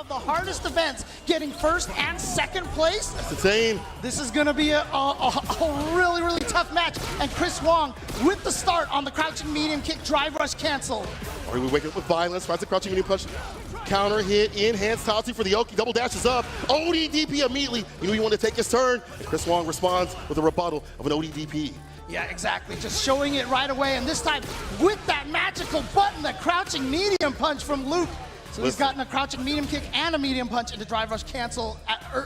of the hardest events, getting first and second place. That's insane. This is going to be a really, really tough match. And Chris Wong with the start on the crouching medium kick, drive rush cancel. Or we wake up with violence, finds the crouching medium punch. Counter hit, in hands Tatsu for the Oki, double dashes up. ODDP immediately. You knew you wanted to take his turn. And Chris Wong responds with a rebuttal of an ODDP. Yeah, exactly. Just showing it right away. And this time with that magical button, the crouching medium punch from Luke. So he's gotten a crouching medium kick and a medium punch into drive rush cancel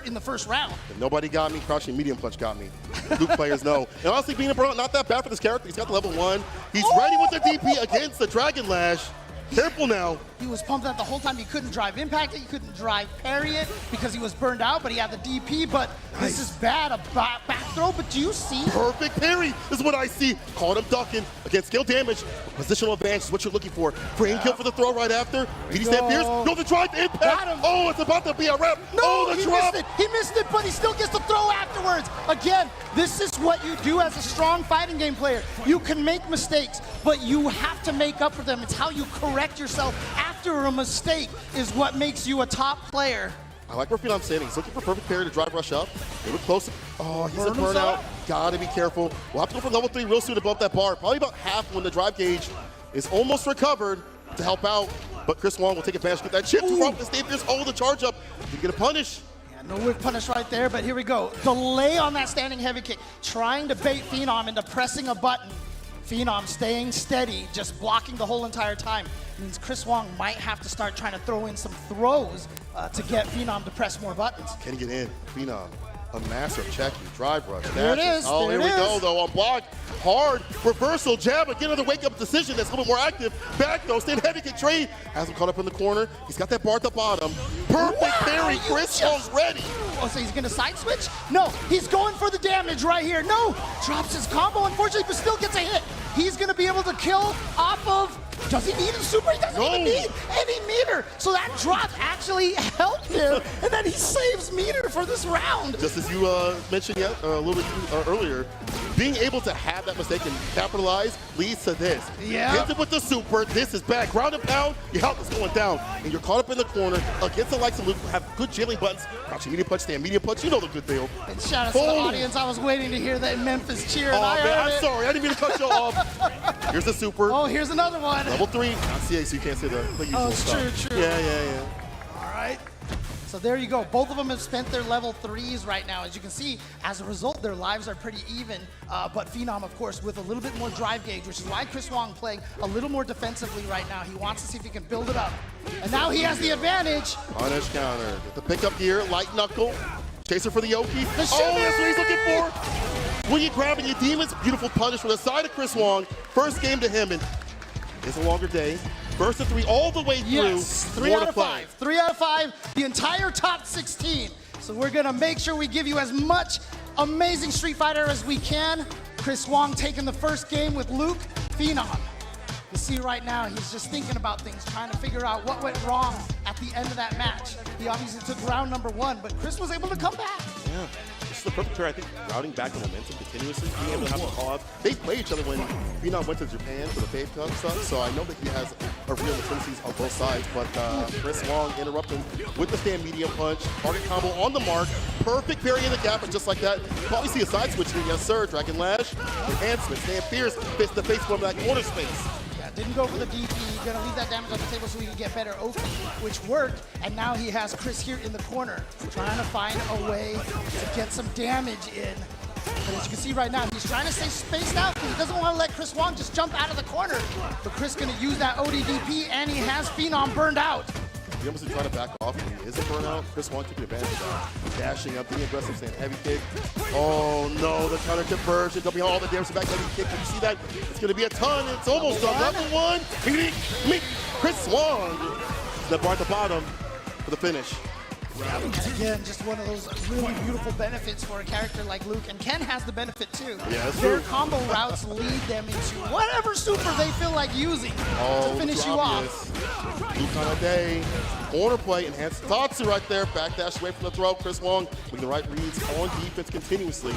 in the first round. If nobody got me, crouching medium punch got me. Luke players know. And honestly, being a burnout, not that bad for this character. He's got the level 1. He's ready with the DP against the Dragon Lash. Careful now. He was pumped out the whole time. He couldn't drive impact it. He couldn't drive parry it because he was burned out, but he had the DP. But this is bad. A back throw, but do you see? Perfect parry is what I see. Caught him ducking against skill damage. Positional advantage is what you're looking for. Frame kill for the throw right after. BD stand pierce. No, the drive impact. Got him. Oh, it's about to be a wrap. No, oh, the drop. Missed it. He missed it, but he still gets the throw afterwards. Again, this is what you do as a strong fighting game player. You can make mistakes, but you have to make up for them. It's how you correct yourself after a mistake is what makes you a top player. I like where Phenom's standing. He's looking for perfect parry to drive rush up. They were close. Oh, he's a burnout. Gotta be careful. We'll have to go for level 3 real soon above that bar. Probably about half when the drive gauge is almost recovered to help out. But Chris Wong will take advantage, get that chip to front with the Stave Pierce. Oh, the charge up. He's gonna punish. No whip punish right there, but here we go. Delay on that standing heavy kick, trying to bait Phenom into pressing a button. Phenom staying steady, just blocking the whole entire time. Means Chris Wong might have to start trying to throw in some throws to get Phenom to press more buttons. Can he get in? Phenom, a massive checking, drive rush. There it is. Oh, there here we go though, on block. Hard, reversal, jab, again another wake-up decision that's a little bit more active. Back though, stand heavy kick trade. Has him caught up in the corner. He's got that bar at the bottom. Perfect parry, Chris Wong's ready. Oh, so he's gonna side switch? No, he's going for the damage right here. No, drops his combo unfortunately, but still gets a hit. He's gonna be able to kill off of, does he need a super? He doesn't even need any meter. So that drop actually helped him, and then he saves meter for this round. Just as you mentioned a little bit earlier, being able to have that mistake and capitalize leads to this. Yeah. Hit him with the super, this is bad. Ground and pound, your health is going down, and you're caught up in the corner against the likes of Luke who have good jailing buttons. Crouching medium punch, stand medium punch, you know the good deal. And shout out to the audience, I was waiting to hear that Memphis cheer. Oh man, I'm sorry, I didn't mean to cut you off. Here's the super. Oh, here's another one. Level 3, on CA, so you can't say the usual Oh, it's stuff. true. Yeah. All right. So there you go. Both of them have spent their level 3s right now. As you can see, as a result, their lives are pretty even. But Phenom, of course, with a little bit more drive gauge, which is why Chris Wong playing a little more defensively right now. He wants to see if he can build it up. And now he has the advantage. Punish counter. Get the pickup here, light knuckle. Chaser for the Oki. The that's what he's looking for. When you grab your demons, beautiful punish from the side of Chris Wong. First game to him, and it's a longer day. First to 3 all the way through. Yes, 3 out of 5. 3 out of 5, the entire top 16. So we're gonna make sure we give you as much amazing Street Fighter as we can. Chris Wong taking the first game with Luke. Phenom. You see right now, he's just thinking about things, trying to figure out what went wrong at the end of that match. He obviously took round number 1, but Chris was able to come back. Yeah, this is the perfect turn, I think, routing back the momentum continuously, being able to have a call-out. They played each other when Phenom went to Japan for the Fave Cup stuff, so I know that he has a real tendencies on both sides, but Chris Wong interrupting with the stand medium punch, target combo on the mark, perfect parry in the gap, and just like that, you probably see a side switch here. Yes, sir, Dragon Lash, enhancement, stand fierce, fist to face from that corner space. Didn't go for the DP, gonna leave that damage on the table so he can get better Oki, which worked, and now he has Chris here in the corner, trying to find a way to get some damage in. But as you can see right now, he's trying to stay spaced out, because he doesn't want to let Chris Wong just jump out of the corner. But Chris gonna use that ODDP, and he has Phenom burned out. He almost trying to back off when he is a burnout. Chris Wong taking advantage of that. Dashing up, being aggressive, saying heavy kick. Oh no, the counter conversion, dumping all the damage back heavy kick. Can you see that? It's gonna be a ton. It's almost done. Level 1. Chris Wong. The bar at the bottom for the finish. Yeah, and again, just one of those really beautiful benefits for a character like Luke, and Ken has the benefit too. Yeah, that's Their true. combo routes lead them into whatever super they feel like using to finish you off. Luke on a day, corner play, enhanced Tatsu right there, backdash away from the throw. Chris Wong with the right reads on defense continuously.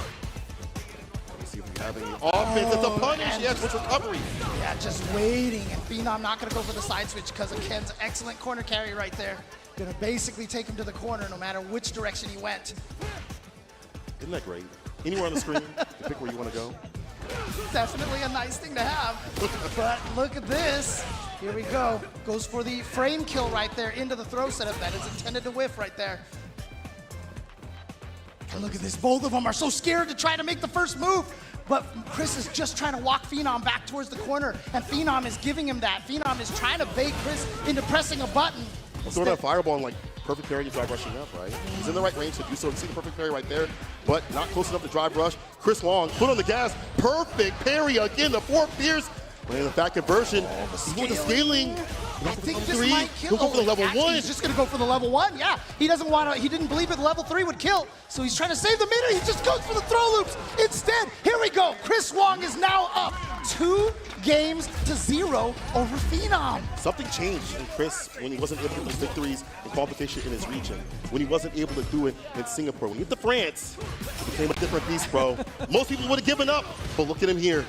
Let me see if we having the offense. It's a punish. Yes, with recovery. Yeah, just waiting. And Phenom not going to go for the side switch because of Ken's excellent corner carry right there. Going to basically take him to the corner no matter which direction he went. Isn't that great? Anywhere on the screen, you pick where you want to go. Definitely a nice thing to have. But look at this. Here we go. Goes for the frame kill right there into the throw setup that is intended to whiff right there. And look at this. Both of them are so scared to try to make the first move. But Chris is just trying to walk Phenom back towards the corner, and Phenom is giving him that. Phenom is trying to bait Chris into pressing a button. Throw that fireball and like perfect parry to drive rushing up, right? He's in the right range to do so. You see the perfect parry right there, but not close enough to drive rush. Chris Wong put on the gas. Perfect parry again. The 4 Pierce. Playing the back conversion. He's going to scaling. I think this might kill. He'll go for the level 1. He's just going to go for the level 1. Yeah, he doesn't want to. He didn't believe that level 3 would kill, so he's trying to save the minute. He just goes for the throw loops instead. Here we go. Chris Wong is now up 2 games to 0 over Phenom. Something changed in Chris when he wasn't able to get those victories in qualification in his region. When he wasn't able to do it in Singapore. When he hit the France, it became a different beast, bro. Most people would have given up, but look at him here.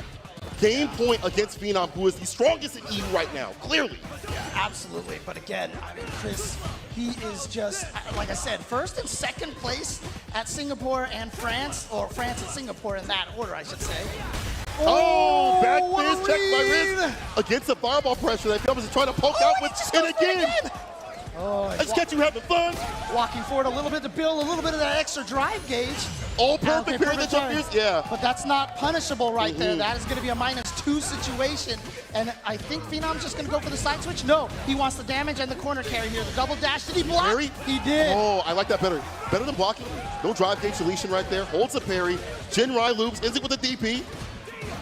Game point against Phenom, who is the strongest in EU right now, clearly. Yeah, absolutely. But again, I mean, Chris, he is just, like I said, first and second place at Singapore and France, or France and Singapore in that order, I should say. Oh, back fist check by wrist against the fireball pressure that Phenom is trying to poke out with, and again. Oh, I just catch you having fun. Walking forward a little bit to build a little bit of that extra drive gauge. Oh, perfect parry that jump is, yeah. But that's not punishable right there. That is going to be a -2 situation. And I think Phenom's just going to go for the side switch. No, he wants the damage and the corner carry here. The double dash, did he block? Parry? He did. Oh, I like that better. Better than blocking. No drive gauge deletion right there. Holds the parry. Jinrai loops, ends it with a DP.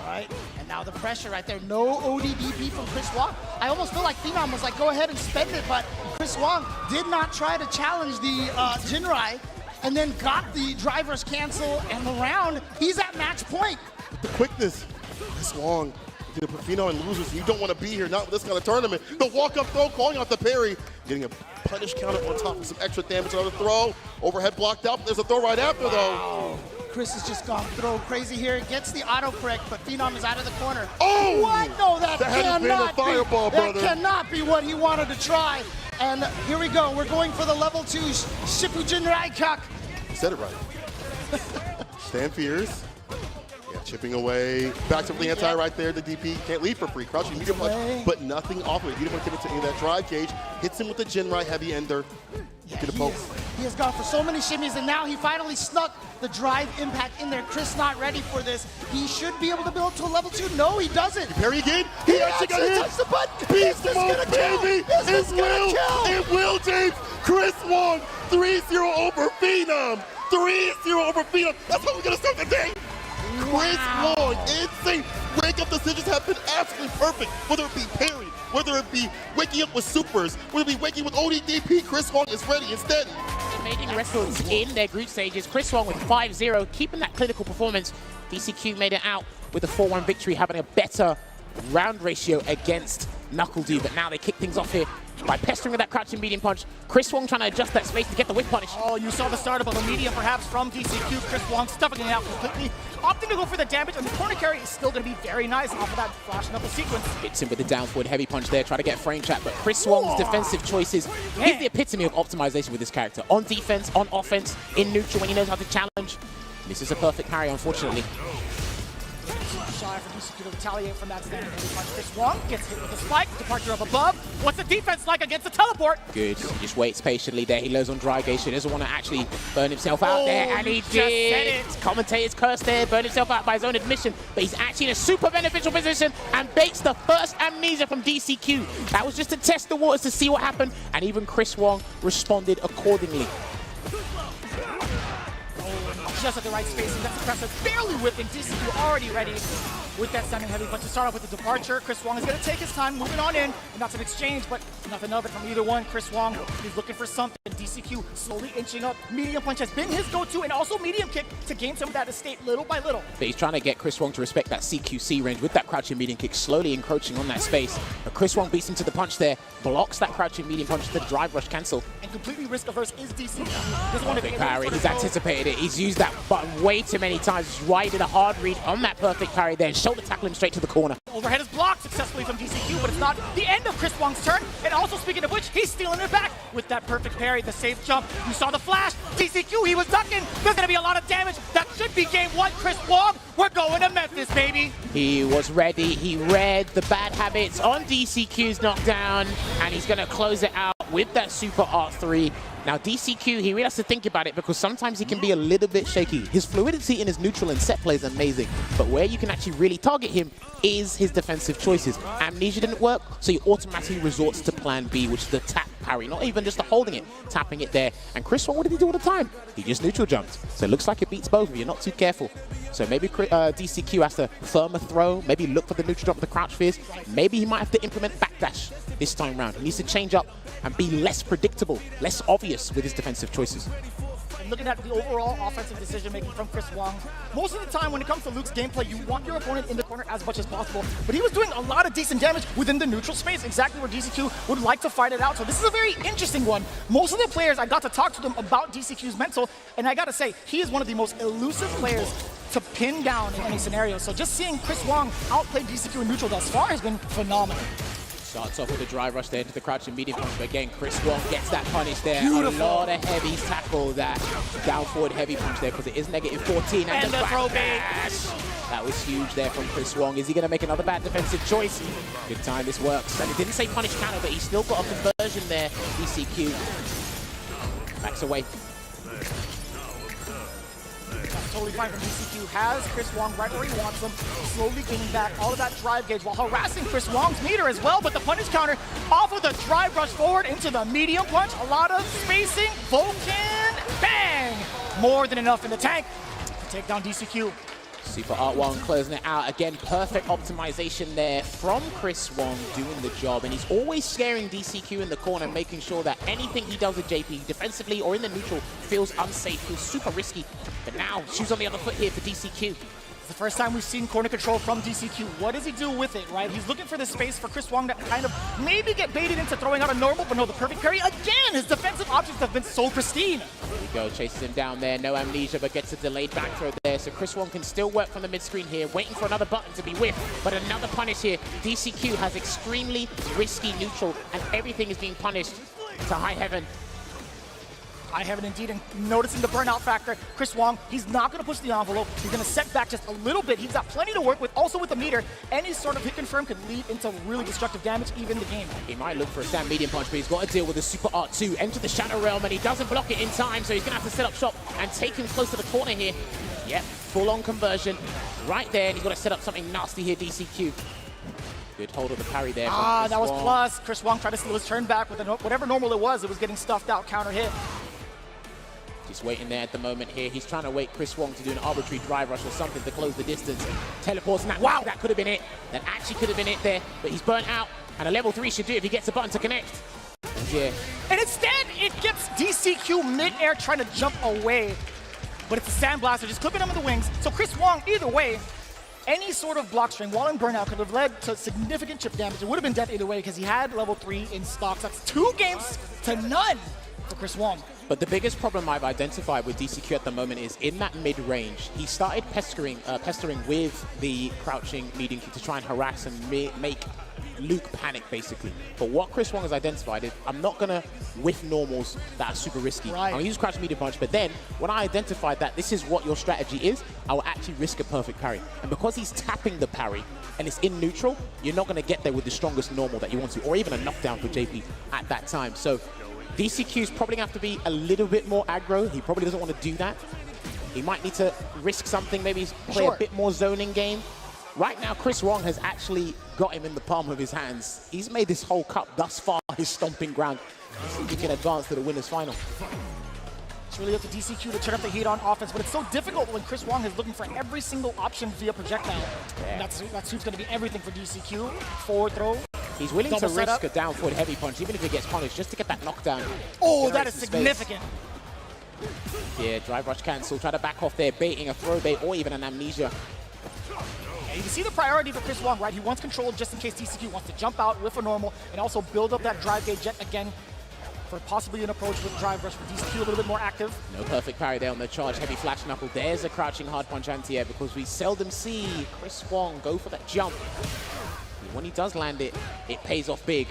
All right, and now the pressure right there. No ODDP from Chris Wong. I almost feel like Phenom was like, go ahead and spend it, but Chris Wong did not try to challenge the Jinrai, and then got the driver's cancel, and the round, he's at match point. The quickness, Chris Wong, you put Phenom in losers, you don't want to be here, not with this kind of tournament. The walk-up throw, calling out the parry, getting a punish counter on top of some extra damage on the throw. Overhead blocked out, but there's a throw right after, though. Chris has just gone throw crazy here. Gets the autocorrect, but Phenom is out of the corner. Oh! What? No, that cannot been a fireball, brother. That cannot be what he wanted to try. And here we go. We're going for the level 2 Shippujin Raikak. You said it right. Stand fierce. Yeah, chipping away. Back to the anti right there. The DP can't leave for free. Crouching medium punch, but nothing off of it. You don't want to get into any of that drive gauge. Hits him with the Jinrai heavy ender. Yeah, he has gone for so many shimmies, and now he finally snuck the drive impact in there. Chris not ready for this. He should be able to build to a level 2. No, he doesn't. Parry again. He actually got hit. Touched the button. Beast mode, baby. It will, James. Chris Wong, 3-0 over Phenom. 3-0 over Phenom. That's how we're going to start the day. Wow. Chris Wong, insane. Rank up decisions have been absolutely perfect. Whether it be parry, whether it be waking up with supers, whether it be waking with ODDP, Chris Wong is ready instead. Making records in their group stages. Chris Wong with 5-0, keeping that clinical performance. DCQ made it out with a 4-1 victory, having a better round ratio against Knuckle D, but now they kick things off here by pestering with that crouching medium punch. Chris Wong trying to adjust that space to get the whip punish. Oh, you saw the startup of a medium perhaps from DCQ. Chris Wong stuffing it out completely, opting to go for the damage, and the corner carry is still going to be very nice off of that flash knuckle sequence. Hits him with the down forward heavy punch there, try to get frame trap, but Chris Wong's defensive choices is the epitome of optimization with this character. On defense, on offense, in neutral when he knows how to challenge. This is a perfect parry, unfortunately. Shy for DCQ to retaliate from that standing heavy punch. Chris Wong gets hit with a spike, departure up above. What's the defense like against the teleport? Good, he just waits patiently there. He lows on dry gauge, he doesn't want to actually burn himself out there, and he did. Commentator's curse there, burned himself out by his own admission, but he's actually in a super beneficial position and baits the first amnesia from DCQ. That was just to test the waters to see what happened, and even Chris Wong responded accordingly. Just at the right spacing, that's impressive. Barely whipping, DCQ already ready with that standing heavy punch to start off with the departure. Chris Wong is going to take his time, moving on in, and that's an exchange, but nothing of it from either one. Chris Wong, he's looking for something. DCQ slowly inching up. Medium punch has been his go-to, and also medium kick to gain some of that estate little by little. But he's trying to get Chris Wong to respect that CQC range with that crouching medium kick, slowly encroaching on that space. But Chris Wong beats him to the punch there, blocks that crouching medium punch to the drive rush cancel. And completely risk-averse is DC. Doesn't want to Perfect parry, he's anticipated it. He's used that button way too many times. He's right in a hard read on that perfect parry there, and shoulder tackle him straight to the corner. Overhead is blocked successfully from DCQ, but it's not the end of Chris Wong's turn. And also, speaking of which, he's stealing it back with that perfect parry, the safe jump. You saw the flash. DCQ, he was ducking. There's going to be a lot of damage. That should be game one. Chris Wong, we're going to Memphis, baby. He was ready. He read the bad habits on DCQ's knockdown, and he's going to close it out with that super R3. Now DCQ, he really has to think about it because sometimes he can be a little bit shaky. His fluidity in his neutral and set play is amazing, but where you can actually really target him is his defensive choices. Amnesia didn't work, so he automatically resorts to plan B, which is the tap parry, not even just the holding it, tapping it there. And Chris Wong, what did he do all the time? He just neutral jumped. So it looks like it beats both if you're not too careful. So maybe DCQ has to firm a throw, maybe look for the neutral jump with the crouch fierce. Maybe he might have to implement backdash this time around. He needs to change up and be less predictable, less obvious with his defensive choices. And looking at the overall offensive decision-making from Chris Wong, most of the time when it comes to Luke's gameplay, you want your opponent in the corner as much as possible, but he was doing a lot of decent damage within the neutral space, exactly where DCQ would like to fight it out. So this is a very interesting one. Most of the players, I got to talk to them about DCQ's mental, and I gotta say, he is one of the most elusive players to pin down in any scenario. So just seeing Chris Wong outplay DCQ in neutral thus far has been phenomenal. Starts off with a drive rush there into the crouching medium punch, but again, Chris Wong gets that punish there. Beautiful. A lot of heavies tackle that down forward heavy punch there because it is negative 14. And the throw bait. That was huge there from Chris Wong. Is he going to make another bad defensive choice? Good time this works. And it didn't say punish counter, but he still got a conversion there. DCQ backs away. That's totally fine from DCQ. Has Chris Wong right where he wants him, slowly gaining back all of that drive gauge while harassing Chris Wong's meter as well, but the punish counter off of the drive rush forward into the medium punch. A lot of spacing. Vulcan, bang! More than enough in the tank to take down DCQ. Super Art Wong closing it out. Again, perfect optimization there from Chris Wong doing the job. And he's always scaring DCQ in the corner, making sure that anything he does with JP, defensively or in the neutral, feels unsafe, feels super risky. But now, shoes on the other foot here for DCQ. The first time we've seen corner control from DCQ. What does he do with it, right? He's looking for the space for Chris Wong to kind of maybe get baited into throwing out a normal, but no, the perfect parry. Again, his defensive options have been so pristine. There we go, chases him down there. No amnesia, but gets a delayed back throw there. So Chris Wong can still work from the mid-screen here, waiting for another button to be whiffed. But another punish here. DCQ has extremely risky neutral, and everything is being punished to high heaven. I haven't indeed, and noticing the burnout factor. Chris Wong, he's not going to push the envelope. He's going to set back just a little bit. He's got plenty to work with, also with the meter. Any sort of hit confirm could lead into really destructive damage, even the game. He might look for a stand medium punch, but he's got to deal with the Super R2. Enter the Shadow Realm, and he doesn't block it in time, so he's going to have to set up shop and take him close to the corner here. Yep, full-on conversion right there, and he's got to set up something nasty here, DCQ. Good hold of the parry there. That was plus. Chris Wong tried to steal his turn back with whatever normal it was getting stuffed out, counter hit. Just waiting there at the moment here. He's trying to wait Chris Wong to do an arbitrary drive rush or something to close the distance. Teleports, and wow, that could have been it. That actually could have been it there, but he's burnt out, and a level 3 should do it if he gets a button to connect. Yeah. And instead, it gets DCQ mid-air trying to jump away, but it's a Sandblaster just clipping him in the wings. So Chris Wong, either way, any sort of block string while in burnout could have led to significant chip damage. It would have been death either way because he had level 3 in stocks. That's 2 games to none for Chris Wong. But the biggest problem I've identified with DCQ at the moment is in that mid-range, he started pestering with the crouching medium kick to try and harass and make Luke panic, basically. But what Chris Wong has identified is, I'm not going to whiff normals that are super risky. Right. I'm going to use crouching medium punch, but then when I identified that this is what your strategy is, I will actually risk a perfect parry. And because he's tapping the parry and it's in neutral, you're not going to get there with the strongest normal that you want to, or even a knockdown for JP at that time. So DCQ's probably going to have to be a little bit more aggro. He probably doesn't want to do that. He might need to risk something, maybe play a bit more zoning game. Right now, Chris Wong has actually got him in the palm of his hands. He's made this whole cup thus far his stomping ground. He can advance to the winner's final. It's really up to DCQ to turn up the heat on offense, but it's so difficult when Chris Wong is looking for every single option via projectile. Yeah. That's who's going to be everything for DCQ. Forward throw, He's willing to Double risk setup. a down forward heavy punch, even if he gets punished, just to get that knockdown. Oh, that is Generates some significant. space. Yeah, drive rush cancel. Try to back off there, baiting a throw bait or even an amnesia. And you can see the priority for Chris Wong, right? He wants control just in case DCQ wants to jump out with a normal and also build up that drive gauge jet again for possibly an approach with drive rush for DCQ a little bit more active. No perfect parry there on the charge. Heavy flash knuckle. There's a crouching hard punch anti-air because we seldom see Chris Wong go for that jump. And when he does land it, it pays off big.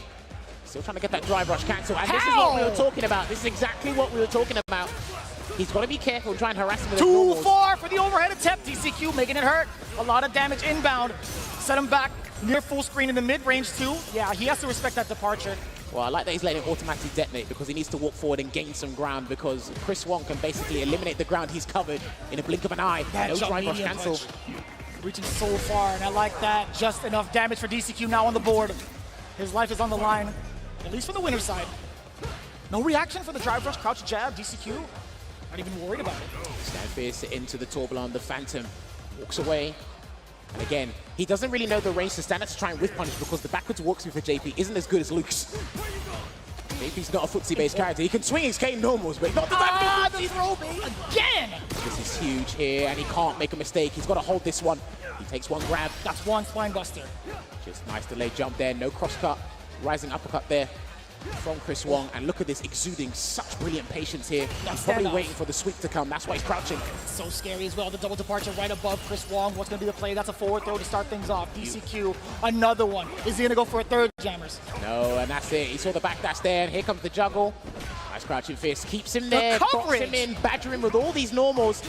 Still trying to get that drive rush cancel. And this is what we were talking about. This is exactly what we were talking about. He's got to be careful and try and harass him with the Too normals. far for the overhead attempt. DCQ making it hurt. A lot of damage inbound. Set him back near full screen in the mid-range too. Yeah, he has to respect that departure. Well, I like that he's letting it automatically detonate because he needs to walk forward and gain some ground because Chris Wong can basically eliminate the ground he's covered in a blink of an eye. That No jump drive rush medium cancel. punch. Reaching so far, and I like that. Just enough damage for DCQ now on the board. His life is on the line, at least for the winner's side. No reaction for the drive rush, crouch jab. DCQ, not even worried about it. Stand fierce into the tourbillon. The Phantom walks away. And again, he doesn't really know the range to stand up to try and whiff punish because the backwards walk through for JP isn't as good as Luke's. JP's not a footsie-based character. He can swing his K normals, but not the The throw bait again! This is huge here, and he can't make a mistake. He's got to hold this one. He takes one grab. That's one spine buster. Just nice delayed jump there. No cross cut. Rising uppercut there from Chris Wong. And look at this, exuding such brilliant patience here. He's probably standoff. waiting for the sweep to come. That's why he's crouching. So scary as well. The double departure right above Chris Wong. What's going to be the play? That's a forward throw to start things off. DCQ, another one. Is he going to go for a third, Jammers? No, and that's it. He saw the backdash there, and here comes the juggle. Nice crouching fist. Keeps him there. Box coverage. him in. Badger him with all these normals.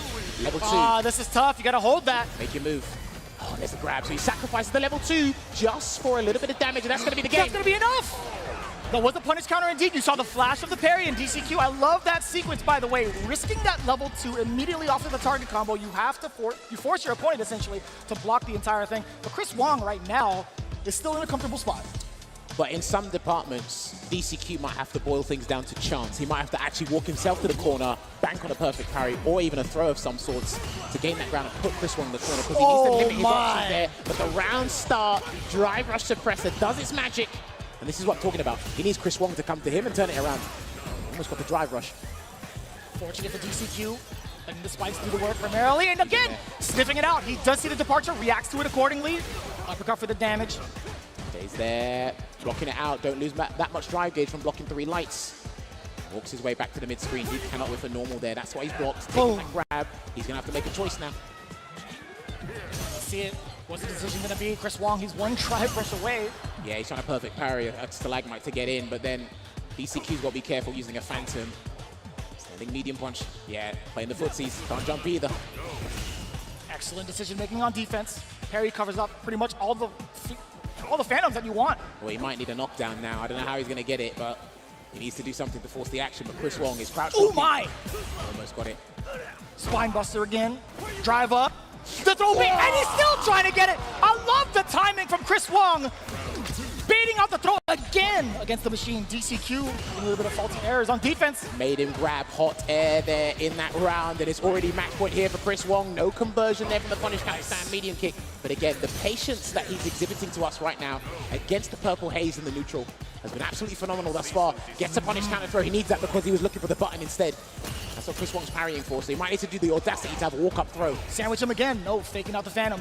Level 2. This is tough. You got to hold that. Make your move. Oh, there's the grab. So he sacrifices the level 2 just for a little bit of damage, and that's going to be the game. That's going to be enough. That was a punish counter indeed. You saw the flash of the parry in DCQ. I love that sequence, by the way. Risking that level 2 immediately after the target combo, you have to force your opponent essentially to block the entire thing. But Chris Wong right now is still in a comfortable spot. But in some departments, DCQ might have to boil things down to chance. He might have to actually walk himself to the corner, bank on a perfect parry, or even a throw of some sorts to gain that ground and put Chris Wong in the corner because he needs to limit his options there. But the round start, drive rush suppressor does its magic. And this is what I'm talking about. He needs Chris Wong to come to him and turn it around. Almost got the drive rush. Fortunate for DCQ. And the spikes do the work primarily. And again, sniffing it out. He does see the departure, reacts to it accordingly. Uppercut for the damage. Stays there, blocking it out. Don't lose that much drive gauge from blocking 3 lights. Walks his way back to the mid-screen. He cannot whiff a normal there. That's why he's blocked. Taking that grab. He's going to have to make a choice now. Let's see it. What's the decision going to be? Chris Wong, he's one drive rush away. Yeah, he's trying to perfect parry a stalagmite to get in, but then DCQ's got to be careful using a Phantom. Standing medium punch. Yeah, playing the footsies. Can't jump either. Excellent decision making on defense. Parry covers up pretty much all the Phenoms that you want. Well, he might need a knockdown now. I don't know how he's going to get it, but he needs to do something to force the action. But Chris Wong is crouched. Oh my! Almost got it. Spine buster again. Drive up. The throw bait, and he's still trying to get it. I love the timing from Chris Wong. Baiting out the throw again against the machine. DCQ, a little bit of faulty errors on defense. Made him grab hot air there in that round, and it's already match point here for Chris Wong. No conversion there from the punish counter stand medium kick. But again, the patience that he's exhibiting to us right now against the purple haze in the neutral has been absolutely phenomenal thus far. Gets a punish counter throw. He needs that because he was looking for the button instead. That's what Chris Wong's parrying for, so he might need to do the audacity to have a walk-up throw. Sandwich him again. No, faking out the Phenom.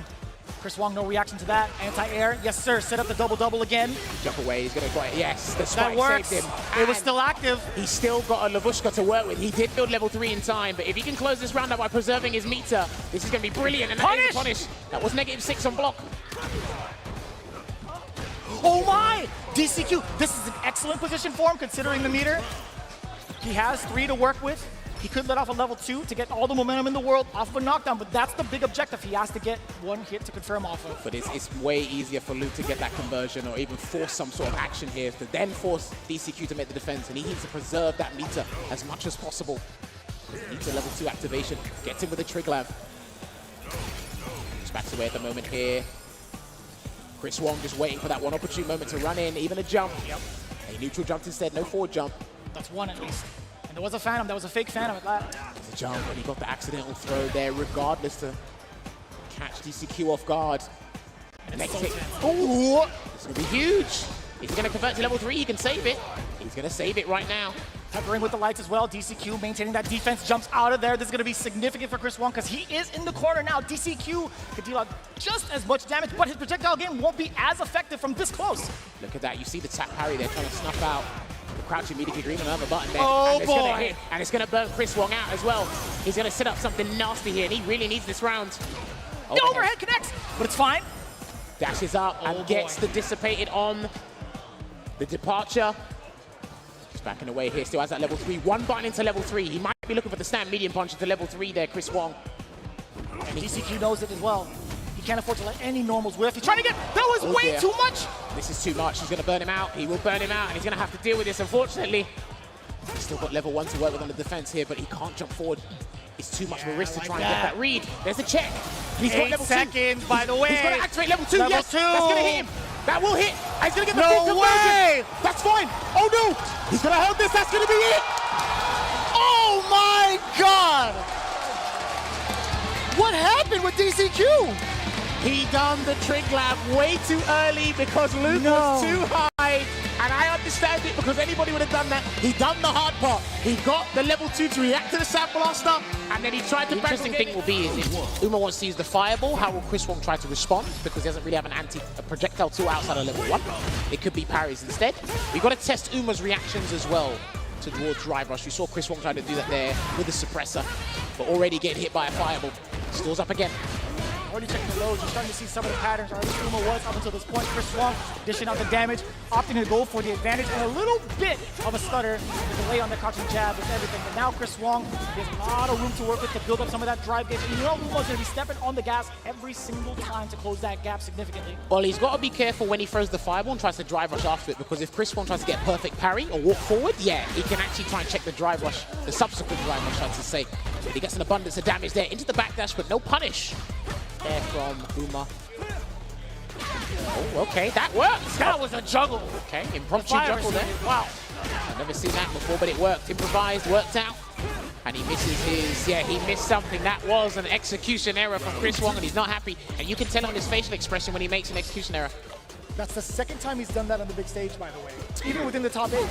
Chris Wong, no reaction to that. Anti-air, yes sir. Set up the double-double again. Jump away, he's gonna try it. Yes, the That spike works. saved him. It was And still active. he's still got a Lavushka to work with. He did build level 3 in time, but if he can close this round up by preserving his meter, this is gonna be brilliant. And that is a punish. That was -6 on block. Oh my! DCQ, this is an excellent position for him considering the meter. He has 3 to work with. He could let off a level 2 to get all the momentum in the world off of a knockdown, but that's the big objective. He has to get 1 hit to confirm off of. But it's way easier for Luke to get that conversion or even force some sort of action here to then force DCQ to make the defense, and he needs to preserve that meter as much as possible. Meter level 2 activation, gets him with a Triglav. Just backs away at the moment here. Chris Wong just waiting for that one opportune moment to run in, even a jump. Yep. A neutral jump instead, no forward jump. That's 1 at least. And there was a Phenom, that was a fake Phenom at that. There's a jump, and he got the accidental throw there, regardless to catch DCQ off guard. And Next so hit. tense. Ooh, this is gonna be huge. Is he going to convert to level 3? He can save it. He's going to save it right now. Peppering with the lights as well. DCQ maintaining that defense, jumps out of there. This is going to be significant for Chris Wong because he is in the corner now. DCQ could deal out just as much damage, but his projectile game won't be as effective from this close. Look at that. You see the tap parry there trying to snuff out the crouching immediately green, another button there. Oh, and it's boy. Gonna hit, and it's going to burn Chris Wong out as well. He's going to set up something nasty here, and he really needs this round. The overhead connects, but it's fine. Dashes up and gets the dissipated on the departure. He's backing away here, still has that level 3. One button into level 3. He might be looking for the stand medium punch into level 3 there, Chris Wong. And DCQ knows it as well. He can't afford to let any normals whiff. He's trying to get, that was way too much. This is too much. He's going to burn him out. He will burn him out, and he's going to have to deal with this, unfortunately. He's still got level 1 to work with on the defense here, but he can't jump forward. It's too much of a risk to try and get that read. There's the check. He's got level 2. 8 seconds, by the way. He's going to activate level 2. Level Yes, 2. That's going to hit him. That will hit. He's going to get the full No way. conversion. That's fine. Oh, no. He's going to hold this. That's going to be it. Oh my God! What happened with DCQ? He done the trig lab way too early because Luke was too high. And I understand it because anybody would have done that. He done the hard part. He got the level 2 to react to the Sand Blaster, and then he tried to. The interesting thing will be is if Uma wants to use the Fireball, how will Chris Wong try to respond? Because he doesn't really have a projectile tool outside of level 1. It could be parries instead. We've got to test Uma's reactions as well towards Drive Rush. We saw Chris Wong try to do that there with the suppressor, but already getting hit by a Fireball. Stalls up again. Already checking the loads, you're starting to see some of the patterns, or at least Uma was up until this point. Chris Wong dishing out the damage, opting to go for the advantage, and a little bit of a stutter, the delay on the crouching jab with everything. But now Chris Wong has a lot of room to work with to build up some of that drive gauge. And you know Uma's going to be stepping on the gas every single time to close that gap significantly. Well, he's got to be careful when he throws the Fireball and tries to drive rush after it, because if Chris Wong tries to get a perfect parry or walk forward, yeah, he can actually try and check the drive rush, the subsequent drive rush, I should say. But he gets an abundance of damage there into the backdash, but no punish there from Uma. Oh, okay, that worked. That was a juggle. Okay, impromptu juggle there. Wow. I've never seen that before, but it worked. Improvised, worked out. And he misses his, he missed something. That was an execution error from Chris Wong, and he's not happy. And you can tell on his facial expression when he makes an execution error. That's the second time he's done that on the big stage, by the way. Even within the top 8.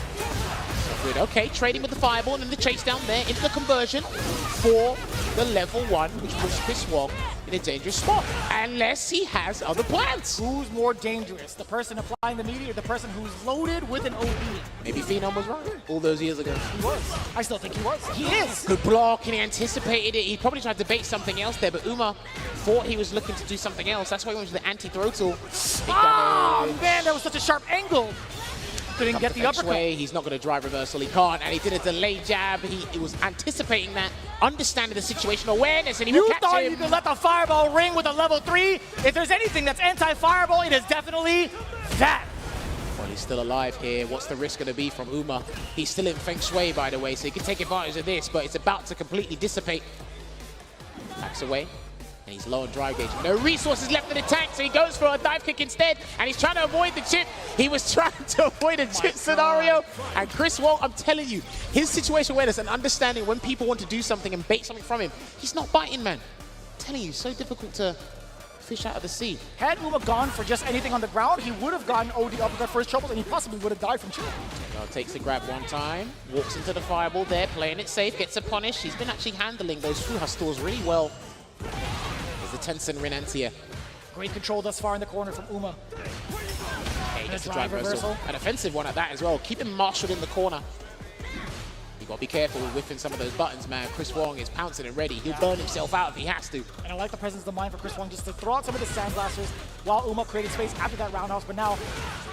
Good, okay, trading with the Fireball and then the chase down there into the conversion for the level 1, which puts Chris Wong in a dangerous spot, unless he has other plans. Who's more dangerous, the person applying the media or the person who's loaded with an OB? Maybe Phenom was right all those years ago. He was. I still think he was. He is. Good block, and he anticipated it. He probably tried to bait something else there, but Uma thought he was looking to do something else. That's why he went to the anti-throw tool. Oh, man, that was such a sharp angle. Couldn't get the uppercut. He's not going to drive reversal. He can't, and he did a delayed jab. He was anticipating that, understanding the situation, awareness, and he will catch him. You thought you could let the Fireball ring with a level 3? If there's anything that's anti-Fireball, it is definitely that. Well, he's still alive here. What's the risk going to be from Uma? He's still in Feng Shui, by the way, so he can take advantage of this, but it's about to completely dissipate. Backs away. And he's low on drive gauge. No resources left in the tank, so he goes for a dive kick instead. And he's trying to avoid the chip. He was trying to avoid a chip scenario. And Chris Wong, I'm telling you, his situation awareness and understanding when people want to do something and bait something from him, he's not biting, man. I'm telling you, so difficult to fish out of the sea. Had Uma gone for just anything on the ground, he would have gotten OD uppercut for his trouble, and he possibly would have died from chip. Takes the grab one time, walks into the Fireball there, playing it safe, gets a punish. He's been actually handling those Fuha stores really well. The Tensen Renantia. Great control thus far in the corner from Uma. Okay, he gets a drive reversal. An offensive one at that as well. Keep him marshaled in the corner. You gotta be careful with whiffing some of those buttons, man. Chris Wong is pouncing and ready. He'll burn himself out if he has to. And I like the presence of mind for Chris Wong just to throw out some of the sandblasters while Uma created space after that roundhouse. But now,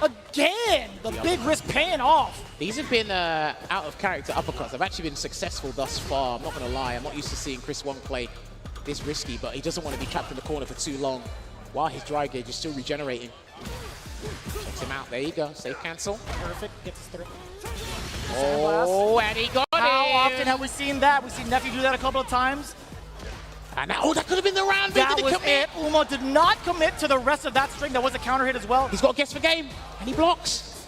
again, the big risk paying off. These have been out of character uppercuts. They've actually been successful thus far. I'm not gonna lie. I'm not used to seeing Chris Wong play this risky, but he doesn't want to be trapped in the corner for too long while his dry gauge is still regenerating. Checks him out. There you go. Safe cancel. Perfect. Gets his through. Oh, and he got it. How often have we seen that? We've seen Nephew do that a couple of times. And that could have been the round. That was it. Uma did not commit to the rest of that string. That was a counter hit as well. He's got a guess for game, and he blocks.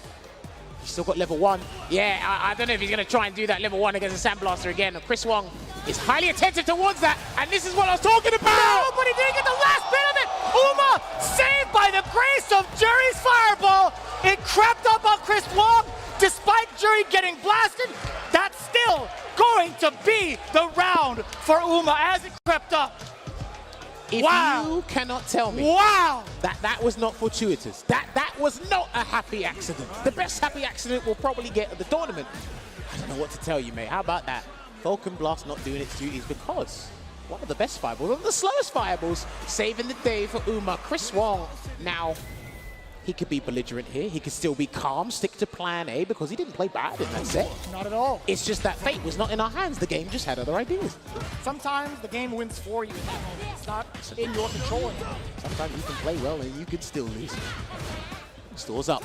He's still got level 1. Yeah, I don't know if he's going to try and do that level 1 against a Sandblaster again. Chris Wong is highly attentive towards that, and this is what I was talking about. No, but he didn't get the last bit of it. Uma saved by the grace of Jerry's Fireball. It crept up on Chris Wong. Despite Jury getting blasted, that's still going to be the round for Uma as it crept up. If you cannot tell me that was not fortuitous, that was not a happy accident, the best happy accident we'll probably get at the tournament, I don't know what to tell you, mate. How about that? Falcon Blast not doing its duties because one of the best fireballs, one of the slowest fireballs, saving the day for Uma. Chris Wong now, he could be belligerent here. He could still be calm, stick to plan A because he didn't play bad in that set. Not at all. It's just that fate was not in our hands. The game just had other ideas. Sometimes the game wins for you in that moment. It's not in your control anymore. Sometimes you can play well and you could still lose. Stores up.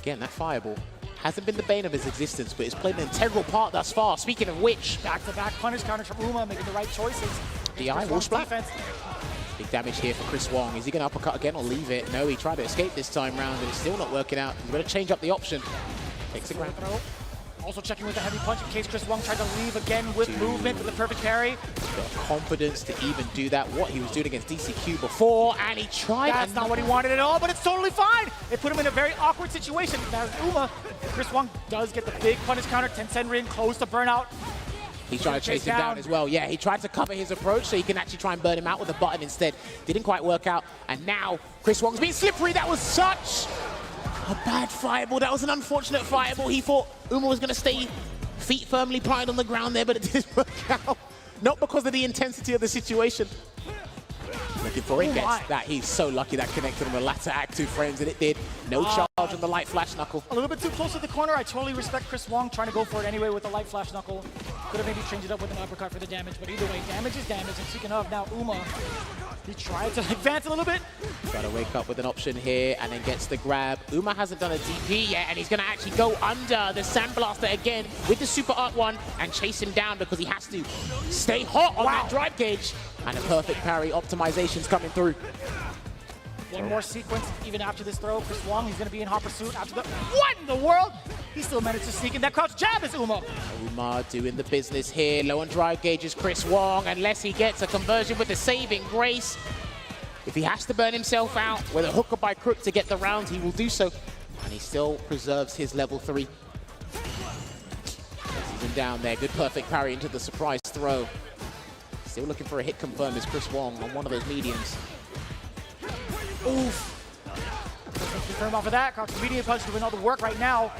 Again, that fireball hasn't been the bane of his existence, but it's played an integral part thus far. Speaking of which, back-to-back punish counters from Uma, making the right choices. DI, wall splat. Big damage here for Chris Wong. Is he going to uppercut again or leave it? No, he tried to escape this time round, and it's still not working out. He's going to change up the option. Takes the ground. Also checking with the heavy punch in case Chris Wong tried to leave again with movement with the perfect parry. Got confidence to even do that. What he was doing against DCQ before, and he tried. That's not what he wanted at all, but it's totally fine. It put him in a very awkward situation. Now Uma, Chris Wong does get the big punish counter. Tencent Rin close to burnout. He's trying to chase him down as well. Yeah, he tried to cover his approach so he can actually try and burn him out with a button instead. Didn't quite work out. And now Chris Wong's being slippery. That was such a bad fireball. That was an unfortunate fireball. He thought Uma was going to stay feet firmly planted on the ground there, but it didn't work out. Not because of the intensity of the situation. Looking for it, gets that. He's so lucky that connected on the latter act 2 frames, and it did. No charge on the light flash knuckle. A little bit too close to the corner. I totally respect Chris Wong trying to go for it anyway with the light flash knuckle. Could have maybe changed it up with an uppercut for the damage, but either way, damage is damage. And speaking of, now Uma, he tried to advance a little bit. Got to wake up with an option here and then gets the grab. Uma hasn't done a DP yet, and he's going to actually go under the Sandblaster again with the Super Art 1 and chase him down because he has to stay hot on that drive gauge. And a perfect parry optimization's coming through. One more sequence, even after this throw. Chris Wong, he's going to be in hot pursuit after the... What in the world? He still managed to sneak in that crouch jab as Uma. Uma doing the business here. Low on drive gauge is Chris Wong, unless he gets a conversion with the saving grace. If he has to burn himself out with a hook or by crook to get the round, he will do so. And he still preserves his level 3. He's him down there. Good perfect parry into the surprise throw. Still looking for a hit confirm is Chris Wong on one of those mediums. Oof. Confirm off of that. Cox medium punch doing all the work right now.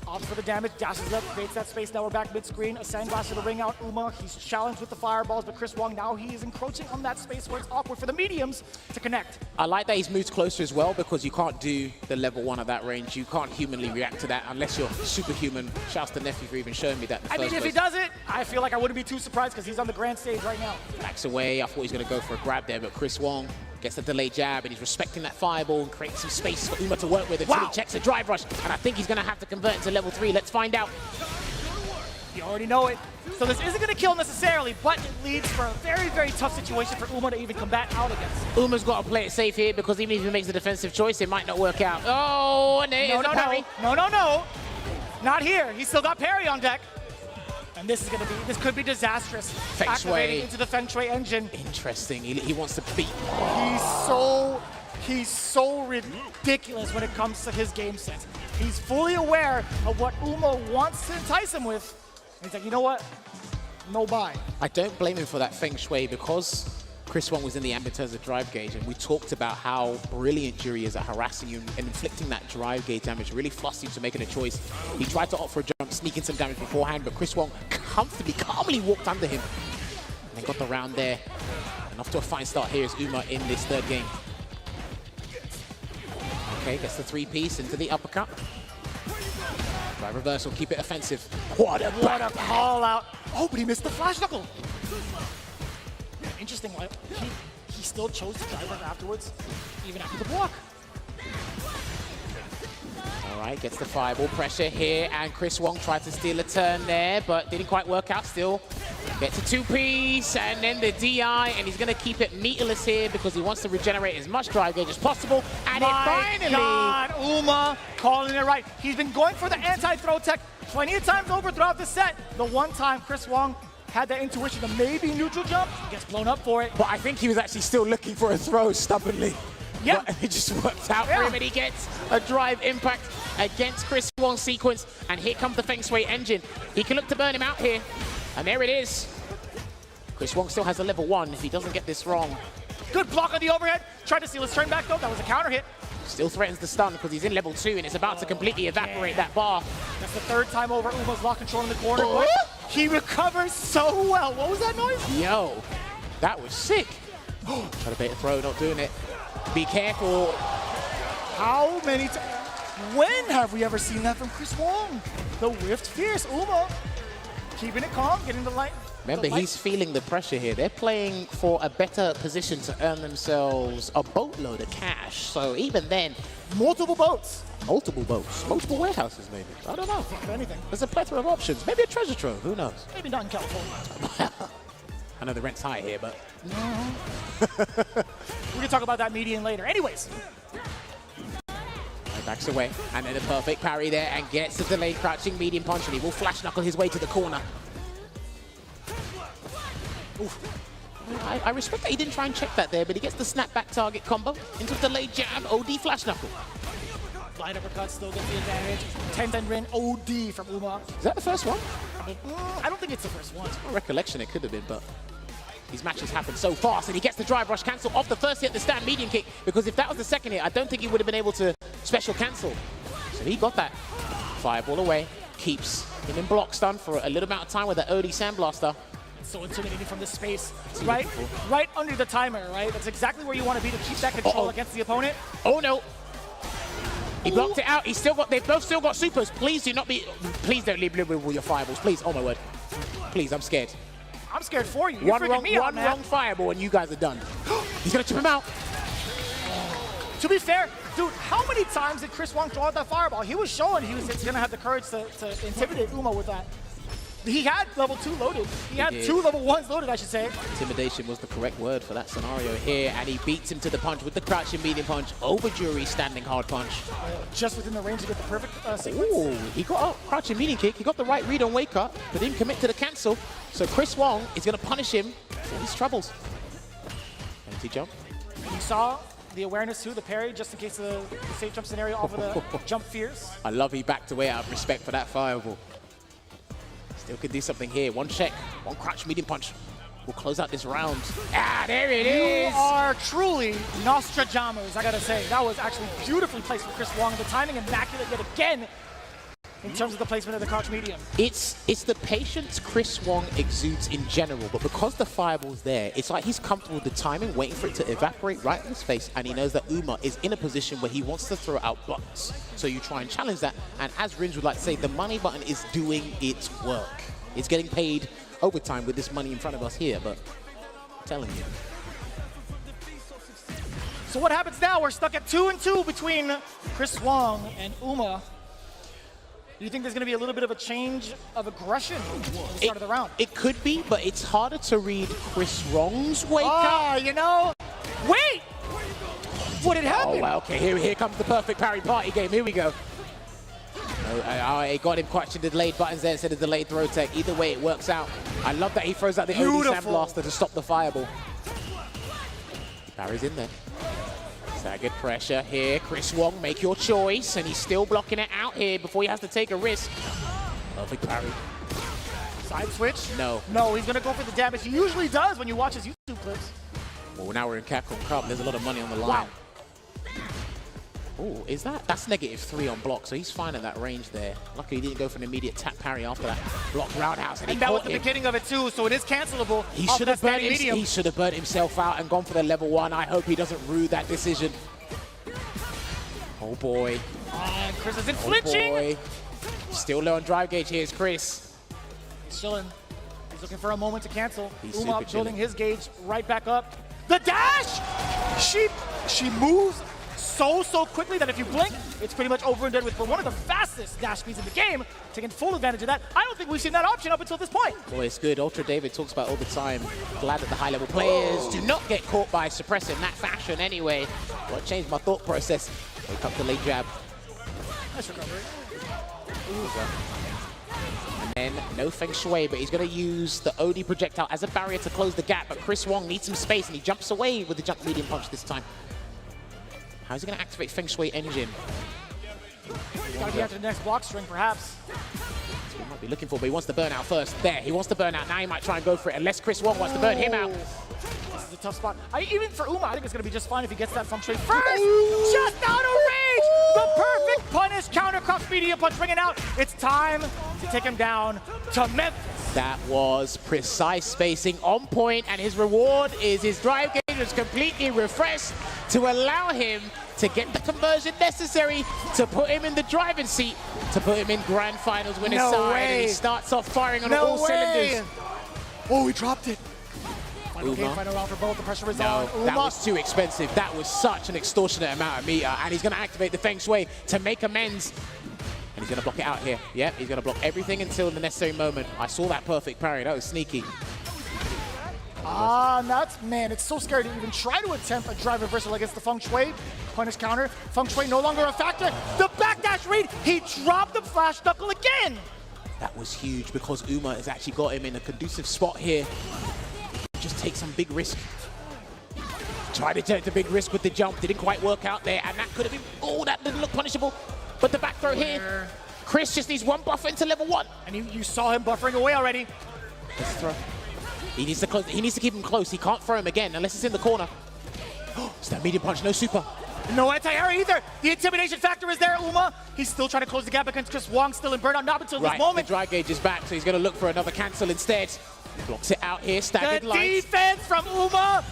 Opts for the damage, dashes up, creates that space. Now we're back mid-screen. A Sandblaster to ring out Uma. He's challenged with the fireballs, but Chris Wong now he is encroaching on that space where it's awkward for the mediums to connect. I like that he's moved closer as well because you can't do the level 1 at that range. You can't humanly react to that unless you're superhuman. Shouts to Nephew for even showing me that in the first if he does it, I feel like I wouldn't be too surprised because he's on the grand stage right now. Backs away. I thought he was going to go for a grab there, but Chris Wong gets the delayed jab, and he's respecting that fireball and creates some space for Uma to work with until he checks a drive rush. And I think he's going to have to convert into level 3. Let's find out. You already know it. So this isn't going to kill necessarily, but it leads for a very, very tough situation for Uma to even combat out against. Uma's got to play it safe here because even if he makes a defensive choice, it might not work out. Oh, and there's the parry. No. Not here. He's still got parry on deck. And this could be disastrous. Feng Shui into the Feng Shui engine. Interesting. He wants to beat. He's so ridiculous when it comes to his game sense. He's fully aware of what Uma wants to entice him with. And he's like, you know what? No buy. I don't blame him for that Feng Shui because Chris Wong was in the ambit in terms of drive gauge, and we talked about how brilliant Jury is at harassing you and inflicting that drive gauge damage, really fussed you to making a choice. He tried to opt for a jump, sneaking some damage beforehand, but Chris Wong comfortably, calmly walked under him and then got the round there. And off to a fine start here is Uma in this 3rd game. Okay, gets the 3-piece into the uppercut. Drive reversal, keep it offensive. What a call out. Oh, but he missed the flash knuckle. Interesting, he still chose to drive her afterwards, even after the block. All right, gets the fireball pressure here, and Chris Wong tried to steal a turn there, but didn't quite work out. Still gets a 2-piece, and then the DI, and he's going to keep it meterless here because he wants to regenerate as much drive gauge as possible. And it finally... God, Uma calling it right. He's been going for the anti-throw tech plenty of times over throughout the set. The one time Chris Wong had that intuition to maybe neutral jump, he gets blown up for it. But I think he was actually still looking for a throw stubbornly. Yeah. But it just works out for him, and he gets a drive impact against Chris Wong's sequence. And here comes the Feng Shui engine. He can look to burn him out here. And there it is. Chris Wong still has a level 1 if he doesn't get this wrong. Good block on the overhead. Tried to steal his turn back though. That was a counter hit. Still threatens the stun because he's in level 2 and it's about to completely evaporate that bar. That's the 3rd time over. Uma's lock control in the corner. But he recovers so well. What was that noise? Yo, that was sick. Try to bait a throw, not doing it. Be careful. How many times? When have we ever seen that from Chris Wong? The whiffed fierce. Uma keeping it calm, getting the light. Remember, he's feeling the pressure here. They're playing for a better position to earn themselves a boatload of cash. So even then, multiple boats. Multiple boats. Multiple warehouses, maybe. I don't know. If anything. There's a plethora of options. Maybe a treasure trove. Who knows? Maybe not in California. I know the rent's high here, but... We can talk about that median later. Anyways. Backs away, and then a perfect parry there, and gets a delayed crouching medium punch, and he will flash knuckle his way to the corner. Oof. I respect that he didn't try and check that there, but he gets the snapback target combo into a delayed jab, OD flash knuckle. Light uppercut still gets the advantage. 10-10 Rin OD from Uma. Is that the first one? I don't think it's the first one. My recollection it could have been, but these matches happen so fast, and he gets the drive rush cancel off the first hit, the stand medium kick, because if that was the second hit, I don't think he would have been able to special cancel. So he got that. Fireball away, keeps him in block stun for a little amount of time with that OD Sandblaster. So intimidating from this space, right under the timer, right? That's exactly where you want to be to keep that control against the opponent. Oh no. He blocked it out. He's still got, they've both still got supers. Please do not be, please don't leave with all your fireballs. Please, oh my word. Please, I'm scared. I'm scared for you. You're freaking me out, man. One wrong fireball and you guys are done. He's gonna chip him out. To be fair, dude, how many times did Chris Wong throw out that fireball? He was showing he was gonna have the courage to intimidate Uma with that. He had level 2 loaded. He had 2 level 1s loaded, I should say. Intimidation was the correct word for that scenario here, and he beats him to the punch with the crouching medium punch over Jury's standing hard punch. Just within the range to get the perfect sequence. Ooh, he got a crouching medium kick. He got the right read on wake up, but didn't commit to the cancel. So Chris Wong is going to punish him for his troubles. Empty jump. You saw the awareness too, the parry, just in case of the safe jump scenario off of the jump fierce. I love he backed away out of respect for that fireball. Still could do something here. One check, one crouch medium punch. We'll close out this round. Ah, there it is. You are truly Nostradamus, I gotta say. That was actually beautifully placed for Chris Wong. The timing immaculate yet again in terms of the placement of the crouch medium. It's the patience Chris Wong exudes in general, but because the fireball's there, it's like he's comfortable with the timing, waiting for it to evaporate right in his face, and he knows that Uma is in a position where he wants to throw out blocks. So you try and challenge that, and as Rins would like to say, the money button is doing its work. It's getting paid overtime with this money in front of us here, but I'm telling you. So what happens now? We're stuck at 2-2 between Chris Wong and Uma. Do you think there's going to be a little bit of a change of aggression at the start of the round? It could be, but it's harder to read Chris Wong's wake up. Ah, you know, wait! What had happened? Oh, well, okay, here comes the perfect parry party game. Here we go. He got him catching the delayed buttons there instead of delayed throw tech. Either way, it works out. I love that he throws out the OD Sandblaster to stop the fireball. He parries in there. Staggered pressure here. Chris Wong, make your choice. And he's still blocking it out here before he has to take a risk. Perfect parry. Side switch? No. No, he's going to go for the damage. He usually does when you watch his YouTube clips. Well, now we're in Capcom Cup. There's a lot of money on the line. Wow. Oh, is that? That's -3 on block, so he's fine at that range there. Luckily, he didn't go for an immediate tap parry after that block roundhouse. And that was the beginning of it too, so it is cancelable. He should have burnt himself out and gone for the level 1. I hope he doesn't rue that decision. Oh boy. Chris isn't flinching. Boy. Still low on drive gauge. Here's Chris. He's chilling. He's looking for a moment to cancel. He's Uma super building chilling. his gauge right back up. The dash! She moves so quickly that if you blink, it's pretty much over and done with. For one of the fastest dash speeds in the game, taking full advantage of that. I don't think we've seen that option up until this point. Boy, it's good. Ultra David talks about all the time. Glad that the high-level players do not get caught by suppressing that fashion anyway. Well, it changed my thought process. Wake up the late jab. Nice recovery. And then no Feng Shui, but he's going to use the OD projectile as a barrier to close the gap. But Chris Wong needs some space, and he jumps away with the jump medium punch this time. How's he going to activate Feng Shui Engine? Gotta be after the next block string, perhaps. That's what he might be looking for, but he wants to burn out first. There, he wants to burn out. Now he might try and go for it, unless Chris Wong wants to burn him out. This is a tough spot. Even for Uma, I think it's going to be just fine if he gets that Feng Shui first. Just out of range. The perfect punish counter cross medium punch bringing out. It's time to take him down to Memphis. That was precise spacing on point, and his reward is his drive gauge was completely refreshed to allow him to get the conversion necessary to put him in the driving seat, to put him in grand finals winner's side, and he starts off firing on all cylinders. Oh, he dropped it. Final Uma. game, final round for both. The pressure is No, on. that Uma. was too expensive. That was such an extortionate amount of meter, and he's going to activate the Feng Shui to make amends. And he's going to block it out here. Yep, he's going to block everything until the necessary moment. I saw that perfect parry. That was sneaky. That's, man, it's so scary to even try to attempt a drive reversal against the Feng Shui. Punish counter. Feng Shui no longer a factor. The backdash read. He dropped the flash knuckle again. That was huge because Uma has actually got him in a conducive spot here. Just take some big risk. Tried to take the big risk with the jump. Didn't quite work out there, and that could have been, oh, that didn't look punishable. But the back throw here, Chris just needs one buffer into level 1. And you saw him buffering away already. Let's throw. He needs to close. He needs to keep him close. He can't throw him again unless it's in the corner. It's that medium punch, no super. No anti-air either. The intimidation factor is there, Uma. He's still trying to close the gap against Chris Wong, still in burnout, not until this moment. The dry gauge is back, so he's going to look for another cancel instead. Blocks it out here, staggered The lines. defense from Uma.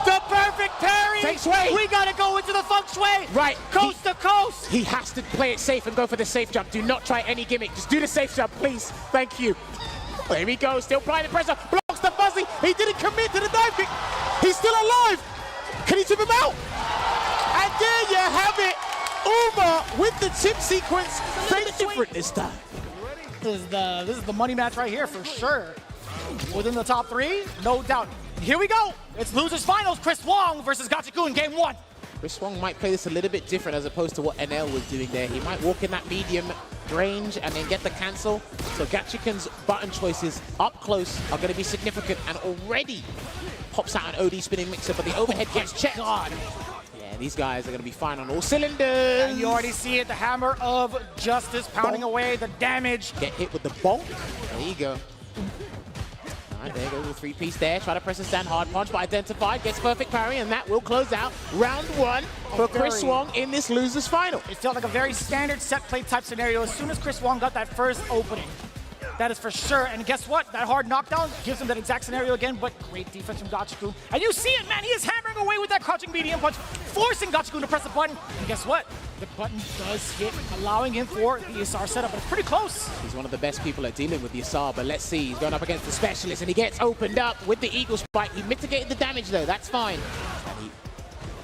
The perfect parry. Feng Shui. We got to go into the Feng Shui. Right. Coast to coast. He has to play it safe and go for the safe jump. Do not try any gimmick. Just do the safe jump, please. Thank you. There he goes, still applying the pressure. Blocks the fuzzy. He didn't commit to the dive kick. He's still alive. Can he tip him out? And there you have it. Uma with the tip sequence. Very different this time. This is the money match right here for sure. Within the top 3, no doubt. Here we go. It's losers finals. Chris Wong versus Gachikun, game 1. Chris Wong might play this a little bit different as opposed to what NL was doing there. He might walk in that medium range and then get the cancel. So Gachikun's button choices up close are going to be significant, and already pops out an OD spinning mixer, but the overhead gets checked. God. Yeah, these guys are going to be fine on all cylinders. And you already see it, the hammer of justice pounding away the damage. Get hit with the bonk. There you go. All right, there goes the 3-piece there. Try to press a stand hard punch, but identified, gets perfect parry, and that will close out round 1 for Chris Wong in this losers final. It felt like a very standard set play type scenario as soon as Chris Wong got that first opening. That is for sure. And guess what? That hard knockdown gives him that exact scenario again, but great defense from Gachikun. And you see it, man. He is hammering away with that crouching medium punch, forcing Gachikun to press the button. And guess what? The button does hit, allowing him for the Isar setup, but it's pretty close. He's one of the best people at dealing with the Isar, but let's see. He's going up against the specialist, and he gets opened up with the Eagle Spike. He mitigated the damage, though. That's fine. And he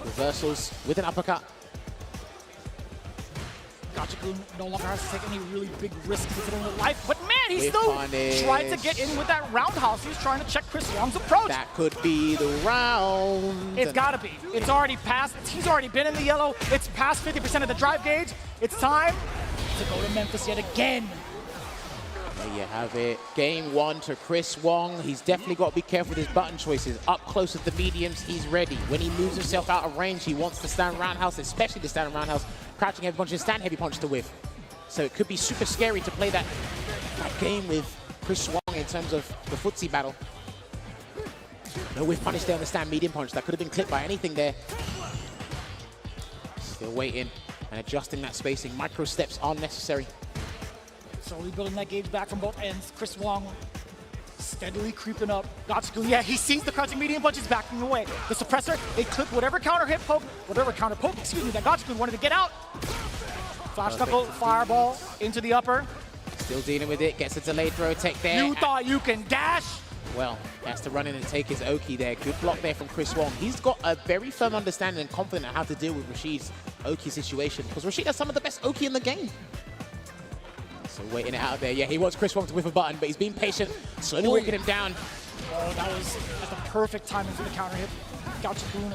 reversals with an uppercut. Gachikun no longer has to take any really big risks considering the life, but man, he With still punish. tried to get in with that roundhouse. He's trying to check Chris Wong's approach. That could be the round. It's gotta be. It's already passed. He's already been in the yellow. It's past 50% of the drive gauge. It's time to go to Memphis yet again. There you have it. Game 1 to Chris Wong. He's definitely got to be careful with his button choices. Up close with the mediums, he's ready. When he moves himself out of range, he wants to stand roundhouse, especially the stand roundhouse, crouching heavy punch and stand heavy punch to whiff. So it could be super scary to play that game with Chris Wong in terms of the footsie battle. No whiff punish there on the stand medium punch. That could have been clipped by anything there. Still waiting and adjusting that spacing. Micro steps are necessary. Slowly building that gauge back from both ends. Chris Wong steadily creeping up. Gachikun, yeah, he sees the crouching medium punches backing away. The suppressor, it clipped whatever counter poke, excuse me, that Gachikun wanted to get out. Flash knuckle, fireball into the upper. Still dealing with it, gets a delayed throw, take there. You thought you can dash? Well, he has to run in and take his Oki there. Good block there from Chris Wong. He's got a very firm understanding and confident on how to deal with Rashid's Oki situation, because Rashid has some of the best Oki in the game. So waiting it out there. Yeah, he wants Chris Wong to whiff a button, but he's being patient, slowly walking him down. Oh, that was at the perfect timing for the counter hit. Gachikun.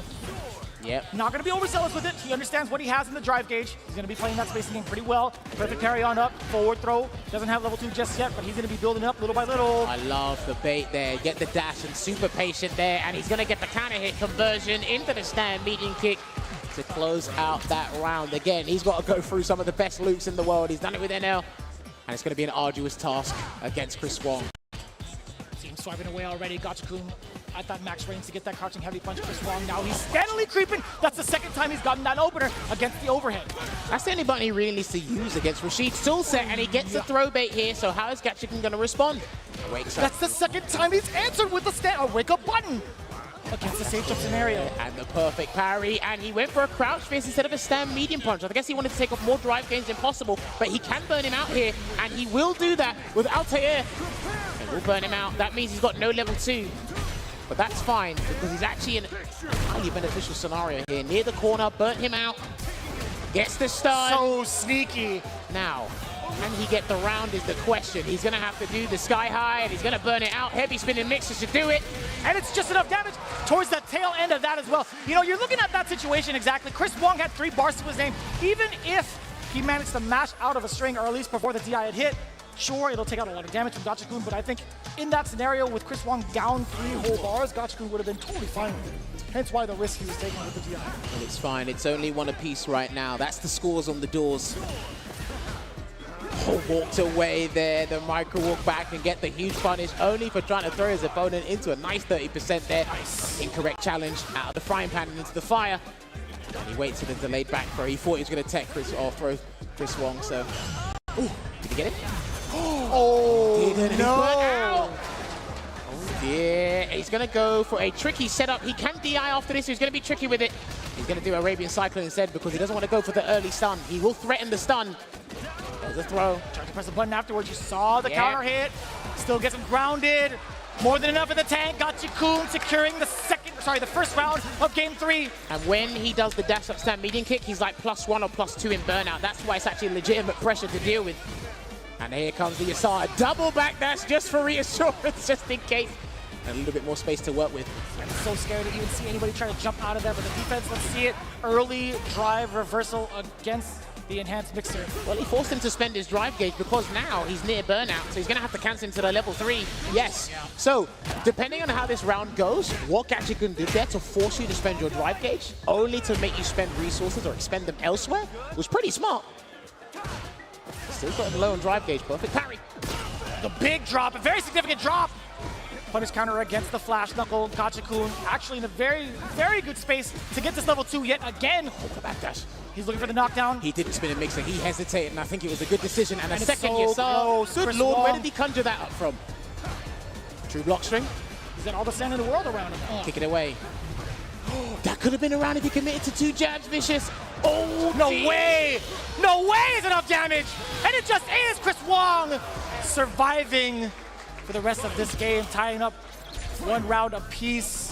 Yep. Not going to be overzealous with it. He understands what he has in the drive gauge. He's going to be playing that spacing game pretty well. Perfect carry on up, forward throw. Doesn't have level 2 just yet, but he's going to be building up little by little. I love the bait there. Get the dash and super patient there, and he's going to get the counter hit conversion into the stand medium kick to close out that round. Again, he's got to go through some of the best loops in the world. He's done it with NL, and it's going to be an arduous task against Chris Wong. Team swiping away already. Gachikun at that max range to get that crouching heavy punch. Chris Wong now he's steadily creeping. That's the second time he's gotten that opener against the overhead. That's the only button he really needs to use against Rashid's toolset, and he gets the throw bait here, so how is Gachikun going to respond? Wakes up. That's the second time he's answered with a wake up button against the safe jump scenario. And the perfect parry, and he went for a crouch fist instead of a stand medium punch. I guess he wanted to take off more drive gains than possible, but he can burn him out here, and he will do that with Altair. And will burn him out. That means he's got no level 2. But that's fine, because he's actually in a highly beneficial scenario here. Near the corner, burnt him out. Gets the stun. So sneaky. Now, can he get the round is the question. He's going to have to do the sky high, and he's going to burn it out. Heavy spinning mixers to do it. And it's just enough damage towards that tail end of that as well. You know, you're looking at that situation exactly. Chris Wong had 3 bars to his name. Even if he managed to mash out of a string, or at least before the DI had hit, sure, it'll take out a lot of damage from Gachikun, but I think in that scenario with Chris Wong down 3 whole bars, Gachikun would have been totally fine with it. Hence why the risk he was taking with the DI. And it's fine. It's only 1 apiece right now. That's the scores on the doors. Oh, walked away there. The micro walk back and get the huge punish, only for trying to throw his opponent into a nice 30% there. Nice. Incorrect challenge out of the frying pan and into the fire. And he waits for the delayed back throw. He thought he was going to tech Chris or throw Chris Wong, so. Ooh, did he get it? Oh, no! Oh dear, he's going to go for a tricky setup. He can DI after this, so he's going to be tricky with it. He's going to do Arabian Cyclone instead because he doesn't want to go for the early stun. He will threaten the stun. There's a throw. Tried to press the button afterwards. You saw the counter hit. Still gets him grounded. More than enough in the tank. Gachikun securing the first round of game 3. And when he does the dash up stand medium kick, he's like +1 or +2 in burnout. That's why it's actually legitimate pressure to deal with. And here comes the Yasar. Double back dash just for reassurance, just in case. And a little bit more space to work with. I'm so scared to even see anybody try to jump out of there, but the defense, let's see it. Early drive reversal against the enhanced mixer. Well, he forced him to spend his drive gauge because now he's near burnout, so he's going to have to cancel into the level 3. Yes. Yeah. So, depending on how this round goes, what Gachikun did there to force you to spend your drive gauge, only to make you spend resources or expend them elsewhere, was pretty smart. Still got him low on drive gauge. Perfect parry. The big drop, a very significant drop. Punish counter against the flash knuckle. Gachikun actually in a very, very good space to get this level 2 yet again. The backdash. He's looking for the knockdown. He didn't spin a mixer. He hesitated, and I think it was a good decision. And a second, so close. Good lord, where did he conjure that up from? True block string. He's got all the sand in the world around him. Kick it away. That could have been around if he committed to 2 jabs, Vicious. Oh, no way! No way is enough damage! And it just is Chris Wong surviving for the rest of this game, tying up 1 round apiece,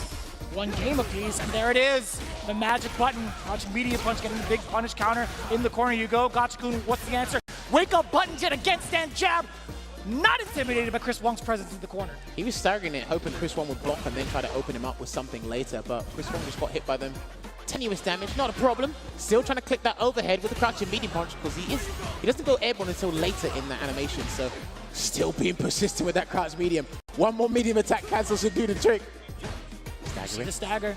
1 game apiece, and there it is. The magic button. Crouching medium punch, getting the big punish counter. In the corner you go. Gachikun, what's the answer? Wake up button, yet again, stand jab. Not intimidated by Chris Wong's presence in the corner. He was staggering it, hoping Chris Wong would block and then try to open him up with something later, but Chris Wong just got hit by them. Tenuous damage, not a problem. Still trying to click that overhead with the crouching medium punch because he doesn't go airborne until later in the animation, so still being persistent with that crouch medium. 1 more medium attack cancel should do the trick. See the stagger.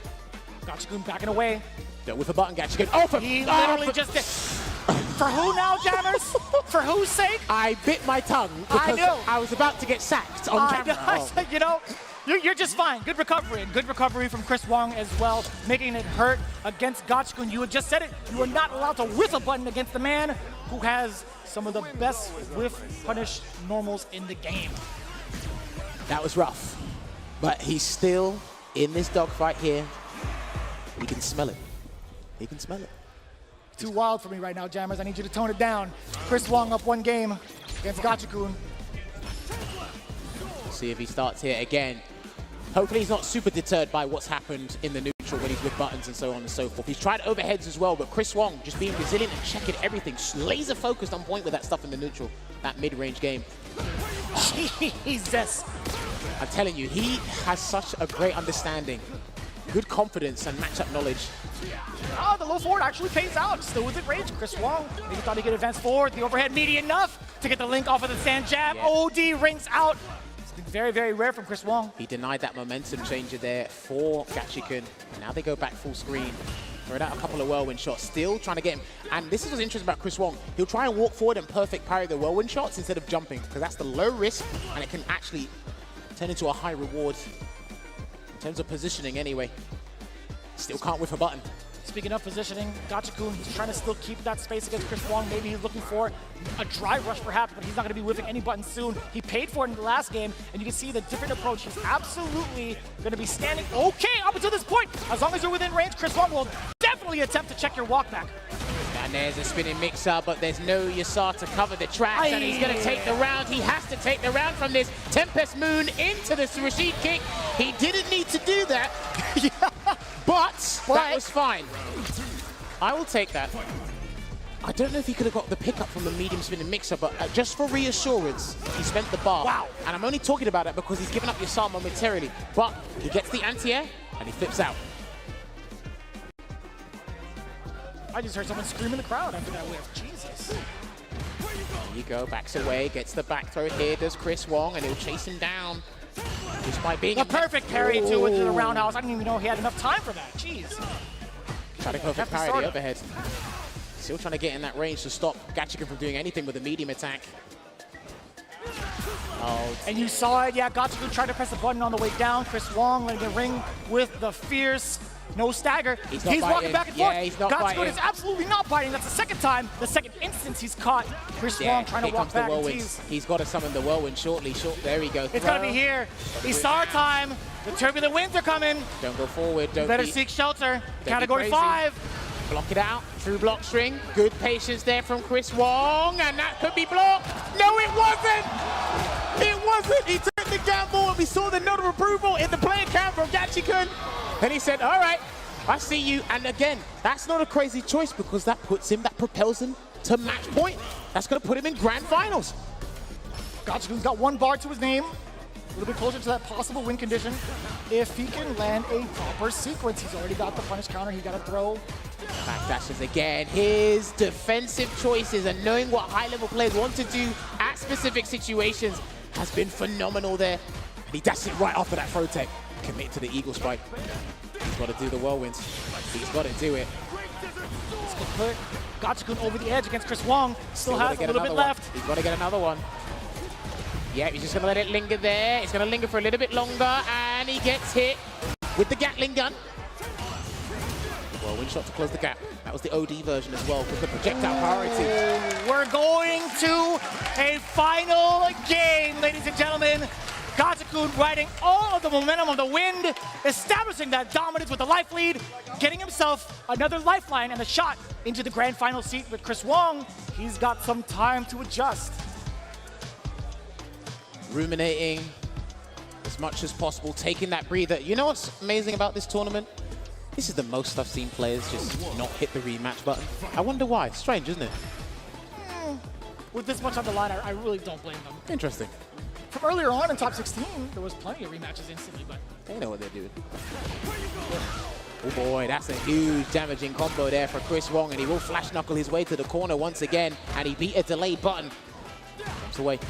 Gachikun backing away. Dealt with a button, Gachikun. Oh, he literally just did. For who now, jammers? For whose sake? I bit my tongue because I was about to get sacked on camera. You know, you're just fine. Good recovery. And good recovery from Chris Wong as well, making it hurt against Gachikun. You had just said it. You are not allowed to whiff a button against the man who has some of the best whiff punish normals in the game. That was rough. But he's still in this dogfight here. He can smell it. He can smell it. Too wild for me right now, jammers. I need you to tone it down. Chris Wong up 1 game against Gachikun. See if he starts here again. Hopefully he's not super deterred by what's happened in the neutral when he's with buttons and so on and so forth. He's tried overheads as well, but Chris Wong just being resilient and checking everything. Laser focused on point with that stuff in the neutral. That mid-range game. Jesus. I'm telling you, he has such a great understanding. Good confidence and matchup knowledge. Oh, the low forward actually pays out. Still within range. Chris Wong maybe thought he could advance forward. The overhead meaty enough to get the link off of the stand jab. Yeah. OD rings out. It's been very, very rare from Chris Wong. He denied that momentum changer there for Gachikun. Now they go back full screen. Throwing out a couple of whirlwind shots, still trying to get him. And this is what's interesting about Chris Wong. He'll try and walk forward and perfect parry the whirlwind shots instead of jumping, because that's the low risk, and it can actually turn into a high reward in terms of positioning anyway. Still can't whiff a button. Speaking of positioning, Gachikun, he's trying to still keep that space against Chris Wong. Maybe he's looking for a drive rush perhaps, but he's not going to be whiffing any buttons soon. He paid for it in the last game, and you can see the different approach. He's absolutely going to be standing okay up until this point. As long as you're within range, Chris Wong will definitely attempt to check your walk back. And there's a spinning mix-up, but there's no Yasar to cover the tracks, and he's going to take the round. He has to take the round from this Tempest Moon into the Rashid kick. He didn't need to do that, but that was fine. I will take that. I don't know if he could have got the pickup from the medium spinning mix-up, but just for reassurance, he spent the bar. Wow. And I'm only talking about it because he's given up Yasar momentarily, but he gets the anti-air, and he flips out. I just heard someone scream in the crowd after that whiff. Jesus. There you go, backs away, gets the back throw here, does Chris Wong, and he'll chase him down. Just by being a perfect parry too into the roundhouse. I didn't even know he had enough time for that. Jeez. Trying to perfect parry the overhead. Still trying to get in that range to stop Gachikun from doing anything with a medium attack. Oh, and you saw it, yeah, Gachikun tried to press the button on the way down. Chris Wong letting it ring with the fierce. No stagger. He's walking back and forth. Yeah, he's not Gachikun is absolutely not biting. That's the second time, the second instance he's caught Chris Wong trying to walk back and tease. He's got to summon the whirlwind shortly. There we go. It's going to be here. Isar time. The turbulent winds are coming. Don't go forward. Better seek shelter. Category 5. Block it out. Through block string. Good patience there from Chris Wong. And that could be blocked. No, it wasn't. It wasn't. He took the gamble. And we saw the note of approval in the player cam from Gachikun. And he said, all right, I see you. And again, that's not a crazy choice because that puts him, that propels him to match point. That's going to put him in grand finals. Gachikun's got one bar to his name. A little bit closer to that possible win condition. If he can land a proper sequence, he's already got the punish counter. He got to throw. Back dashes again. His defensive choices and knowing what high-level players want to do at specific situations has been phenomenal there. And he dashed it right after that throw tech. Commit to the eagle spike. He's got to do the whirlwinds. He's got to do it. This could put Gachikun over the edge against Chris Wong. Still has a little bit left. He's got to get another one. Yeah, he's just going to let it linger there. It's going to linger for a little bit longer, and he gets hit with the Gatling gun. Whirlwind shot to close the gap. That was the OD version as well, with the projectile priority. We're going to a final game, ladies and gentlemen. Gachikun riding all of the momentum of the wind, establishing that dominance with the life lead, getting himself another lifeline and a shot into the grand final seat with Chris Wong. He's got some time to adjust. Ruminating as much as possible, taking that breather. You know what's amazing about this tournament? This is the most I've seen players just not hit the rematch button. I wonder why. Strange, isn't it? With this much on the line, I really don't blame them. Interesting. From earlier on in top 16, there was plenty of rematches instantly, but they know what they're doing. Oh boy, that's a huge damaging combo there for Chris Wong, and he will flash knuckle his way to the corner once again, and he beat a delayed button. Jumps away.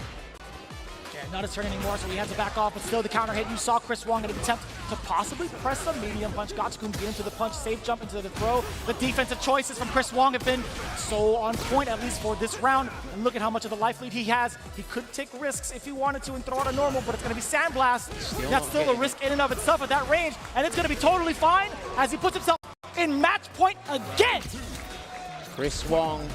Not his turn anymore, so he has to back off, but still the counter hit. You saw Chris Wong in an attempt to possibly press a medium punch. Gachikun get into the punch, safe jump into the throw. The defensive choices from Chris Wong have been so on point, at least for this round. And look at how much of the life lead he has. He could take risks if he wanted to and throw out a normal, but it's going to be Sandblast. That's still a risk in and of itself at that range, and it's going to be totally fine as he puts himself in match point again. Chris Wong,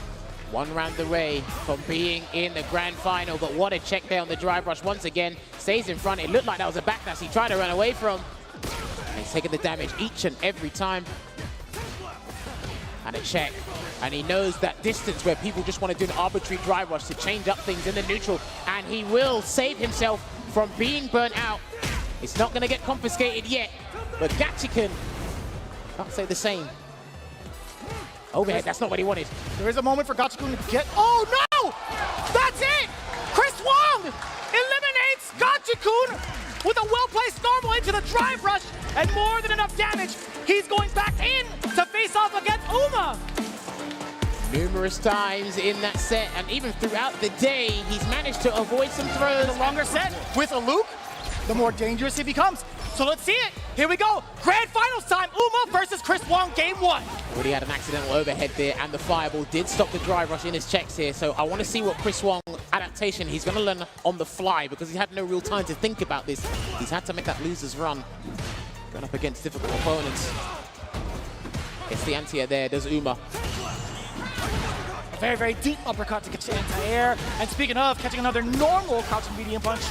one round away from being in the grand final, but what a check there on the drive rush. Once again, stays in front. It looked like that was a backdash he tried to run away from. And he's taking the damage each and every time. And a check. And he knows that distance where people just want to do an arbitrary drive rush to change up things in the neutral. And he will save himself from being burnt out. It's not going to get confiscated yet, but Gachikun can't say the same. Overhead, that's not what he wanted. There is a moment for Gachikun to get... Oh, no! That's it! Chris Wong eliminates Gachikun with a well-placed normal into the drive rush and more than enough damage. He's going back in to face off against Uma. Numerous times in that set, and even throughout the day, he's managed to avoid some throws. The longer set with a Luke, the more dangerous he becomes. So let's see it. Here we go. Grand finals time. Uma versus Chris Wong, game 1. Already had an accidental overhead there, and the fireball did stop the drive rush in his checks here. So I want to see what Chris Wong adaptation he's going to learn on the fly, because he had no real time to think about this. He's had to make that loser's run, going up against difficult opponents. It's the anti-air there, does Uma. A very, very deep uppercut to catch the anti-air. And speaking of catching another normal crouching medium punch,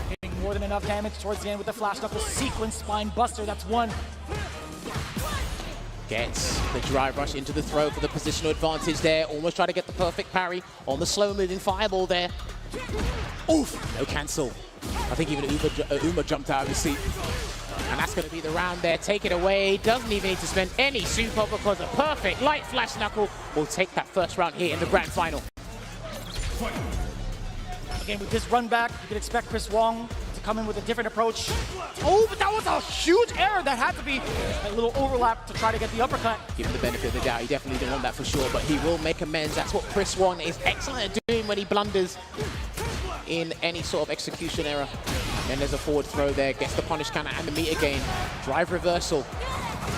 hitting more than enough damage towards the end with the flash knuckle sequence spine buster. That's one. Gets the drive rush into the throw for the positional advantage there. Almost try to get the perfect parry on the slow-moving fireball there. Oof! No cancel. I think even Uma jumped out of his seat. And that's going to be the round there. Take it away. Doesn't even need to spend any super, because a perfect light flash knuckle will take that first round here in the grand final. Again, with this run back, you can expect Chris Wong to come in with a different approach. Oh, but that was a huge error. That had to be a little overlap to try to get the uppercut. Give him the benefit of the doubt. He definitely didn't want that for sure, but he will make amends. That's what Chris Wong is excellent at doing when he blunders in any sort of execution error. And then there's a forward throw there, gets the punish counter and the meter gain. Drive reversal.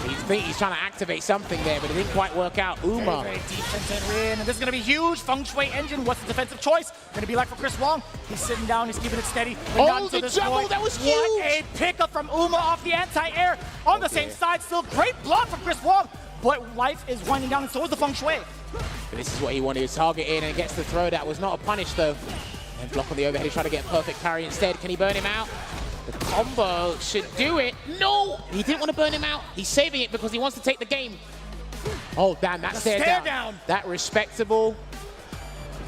He's trying to activate something there, but it didn't quite work out. Uma. Very, very deep Tenzin-Rin, and this is going to be huge. Feng Shui engine, what's the defensive choice? Going to be like for Chris Wong. He's sitting down, he's keeping it steady. Oh, the jumble, that was huge! What a pickup from Uma off the anti-air. On the same side, still great block from Chris Wong, but life is winding down, and so is the Feng Shui. But this is what he wanted to target in, and gets the throw. That was not a punish, though. And block on the overhead, he's trying to get a perfect parry instead. Can he burn him out? The combo should do it. No! He didn't want to burn him out. He's saving it because he wants to take the game. Oh, damn, that stare down. That respectable,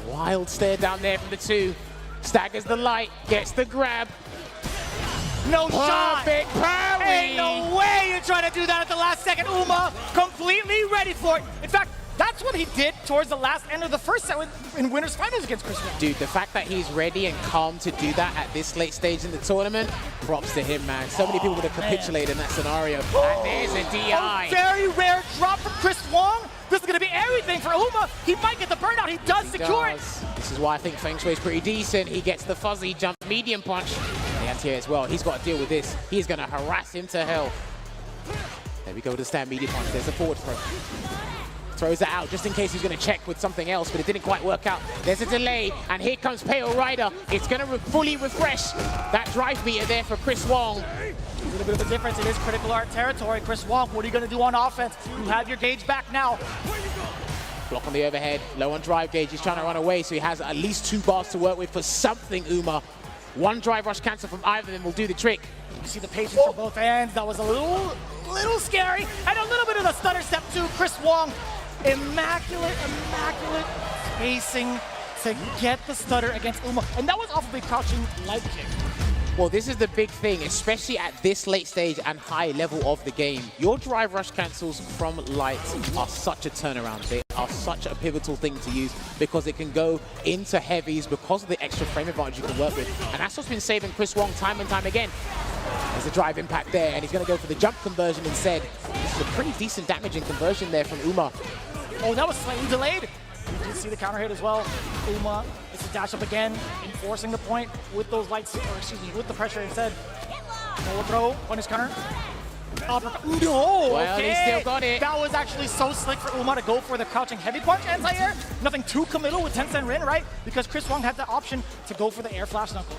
wild stare down there from the two. Staggers the light, gets the grab. No shot! Perfect parry! Ain't no way you're trying to do that at the last second. Uma completely ready for it. In fact, that's what he did towards the last end of the first set in winners finals against Chris Wong. Dude, the fact that he's ready and calm to do that at this late stage in the tournament, props to him, man. So many people would have capitulated in that scenario. And there's a DI. A very rare drop from Chris Wong. This is going to be everything for Uma. He might get the burnout. He does secure it. This is why I think Feng Shui is pretty decent. He gets the fuzzy jump medium punch. The anti-air as well. He's got to deal with this. He's going to harass him to hell. There we go, the stand medium punch. There's a forward throw. Throws it out just in case he's going to check with something else, but it didn't quite work out. There's a delay, and here comes Pale Rider. It's going to fully refresh that drive meter there for Chris Wong. A little bit of a difference. It is critical art territory. Chris Wong, what are you going to do on offense? You have your gauge back now. Block on the overhead, low on drive gauge. He's trying to run away, so he has at least 2 bars to work with for something, Uma. One drive rush cancel from either of them will do the trick. You see the patience from both ends. That was a little scary. And a little bit of the stutter step too. Chris Wong, immaculate spacing to get the stutter against Uma. And that was off of a crouching light kick. Well, this is the big thing, especially at this late stage and high level of the game. Your drive rush cancels from light are such a turnaround. They are such a pivotal thing to use because it can go into heavies because of the extra frame advantage you can work with. And that's what's been saving Chris Wong time and time again. There's a drive impact there, and he's going to go for the jump conversion instead. This is a pretty decent damaging conversion there from Uma. Oh, that was slightly delayed. You did see the counter hit as well. Uma, it's a dash up again, enforcing the point with those lights, or excuse me, with the pressure instead. Forward throw, punish counter. Uppercut. No! Well, okay. he still got it. That was actually so slick for Uma to go for the crouching heavy punch anti-air. Nothing too committal with Tenzin-Rin, right? Because Chris Wong had the option to go for the air flash knuckle.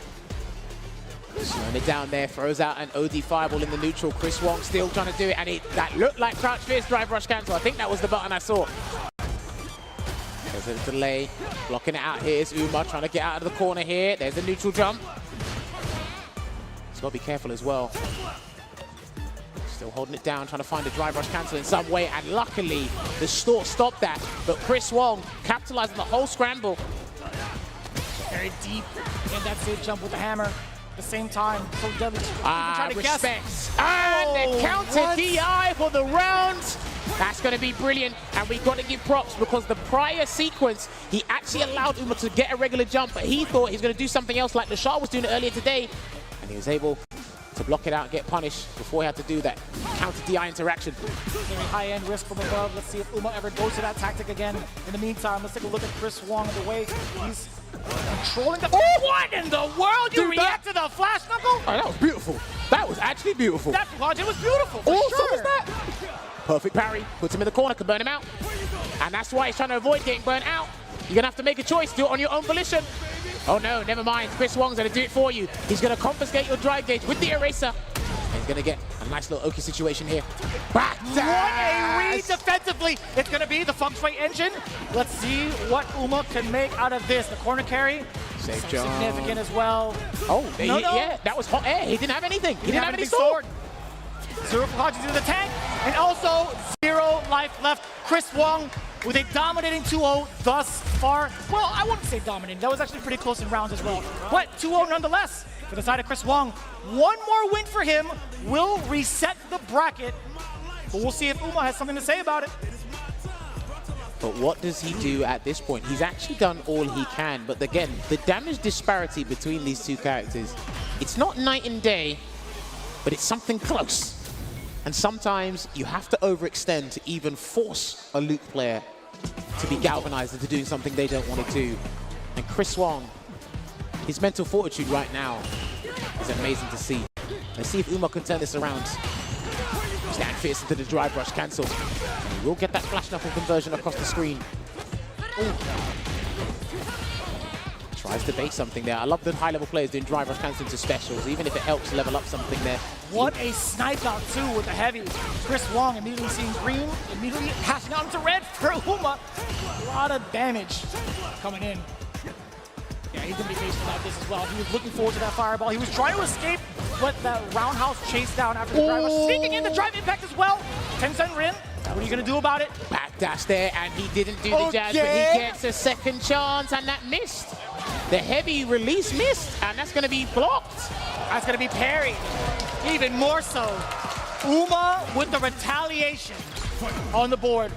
Slowing it down there, throws out an OD fireball in the neutral. Chris Wong still trying to do it, and that looked like crouch fierce drive rush cancel. I think that was the button I saw. There's a delay, blocking it out here is Uma, trying to get out of the corner here. There's a neutral jump. He's got to be careful as well. Still holding it down, trying to find a drive rush cancel in some way, and luckily the Stort stopped that. But Chris Wong capitalizing the whole scramble. Very deep, and that's it, jump with the hammer. At the same time, so deadly. Respects. And the counter DI for the round. That's going to be brilliant, and we've got to give props because the prior sequence, he actually allowed Uma to get a regular jump, but he thought he was going to do something else like the Shah was doing earlier today, and he was able to block it out and get punished before he had to do that counter DI interaction. Very high-end risk from above. Let's see if Uma ever goes to that tactic again. In the meantime, let's take a look at Chris Wong and the way he's controlling the... Oh, what in the world? You react to the flash knuckle? Oh, that was beautiful. That was actually beautiful. That, it was beautiful, for sure. So was that. Perfect parry, puts him in the corner, can burn him out. And that's why he's trying to avoid getting burnt out. You're gonna have to make a choice, do it on your own volition. Oh no, never mind, Chris Wong's gonna do it for you. He's gonna confiscate your drive gauge with the eraser. And he's gonna get a nice little Oki situation here. Back What a read defensively. It's gonna be the feng shui engine. Let's see what Uma can make out of this. The corner carry, Safe jump. significant as well. Oh, No. yeah, that was hot air. He didn't have anything. He didn't have any sword. Zero Fukaji to the tank, and also 0 life left. Chris Wong with a dominating 2-0 thus far. Well, I wouldn't say dominating. That was actually pretty close in rounds as well. But 2-0 nonetheless for the side of Chris Wong. One more win for him will reset the bracket, but we'll see if Uma has something to say about it. But what does he do at this point? He's actually done all he can, but again, the damage disparity between these two characters, it's not night and day, but it's something close. And sometimes you have to overextend to even force a Luke player to be galvanized into doing something they don't want to do. And Chris Wong, his mental fortitude right now is amazing to see. Let's see if Uma can turn this around. Stand fierce into the drive rush, cancels. And he will get that flash knuckle conversion across the screen. Ooh. Tries to bait something there. I love the high-level players doing drive rush cancel into specials, even if it helps level up something there. What a snipe out too with the heavy. Chris Wong immediately seeing green, immediately passing out into red for Uma. A lot of damage coming in. Yeah, he's gonna be facing that this as well. He was looking forward to that fireball. He was trying to escape, but that roundhouse chase down after the drive was sneaking in the drive impact as well. 10-cent Rin. What are you gonna do about it? Backdash there, and he didn't do the jazz, but he gets a second chance, and that missed. The heavy release missed, and that's gonna be blocked. That's gonna be parried. Even more so. Uma with the retaliation on the board.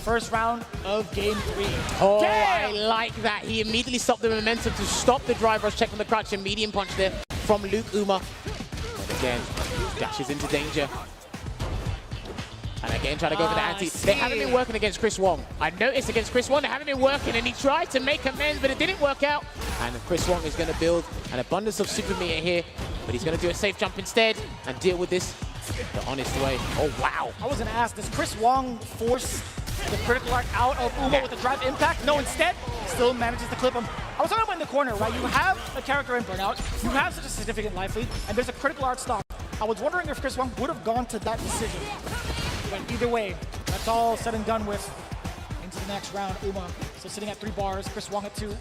First round of game 3. Oh, Damn! I like that. He immediately stopped the momentum to stop the drive rush, check on the crutch, and medium punch there from Luke Uma. And again, dashes into danger. And again, trying to go for the anti. They haven't been working against Chris Wong. I noticed against Chris Wong, they haven't been working, and he tried to make amends, but it didn't work out. And Chris Wong is going to build an abundance of super meter here, but he's going to do a safe jump instead and deal with this the honest way. Oh, wow. I was going to ask, does Chris Wong force the critical arc out of Uma with the drive impact? No, instead, still manages to clip him. I was talking about in the corner, right? You have a character in Burnout, you have such a significant life lead, and there's a critical arc stock. I was wondering if Chris Wong would have gone to that decision. But either way, that's all said and done with. Into the next round, Uma still sitting at 3 bars, Chris Wong at 2.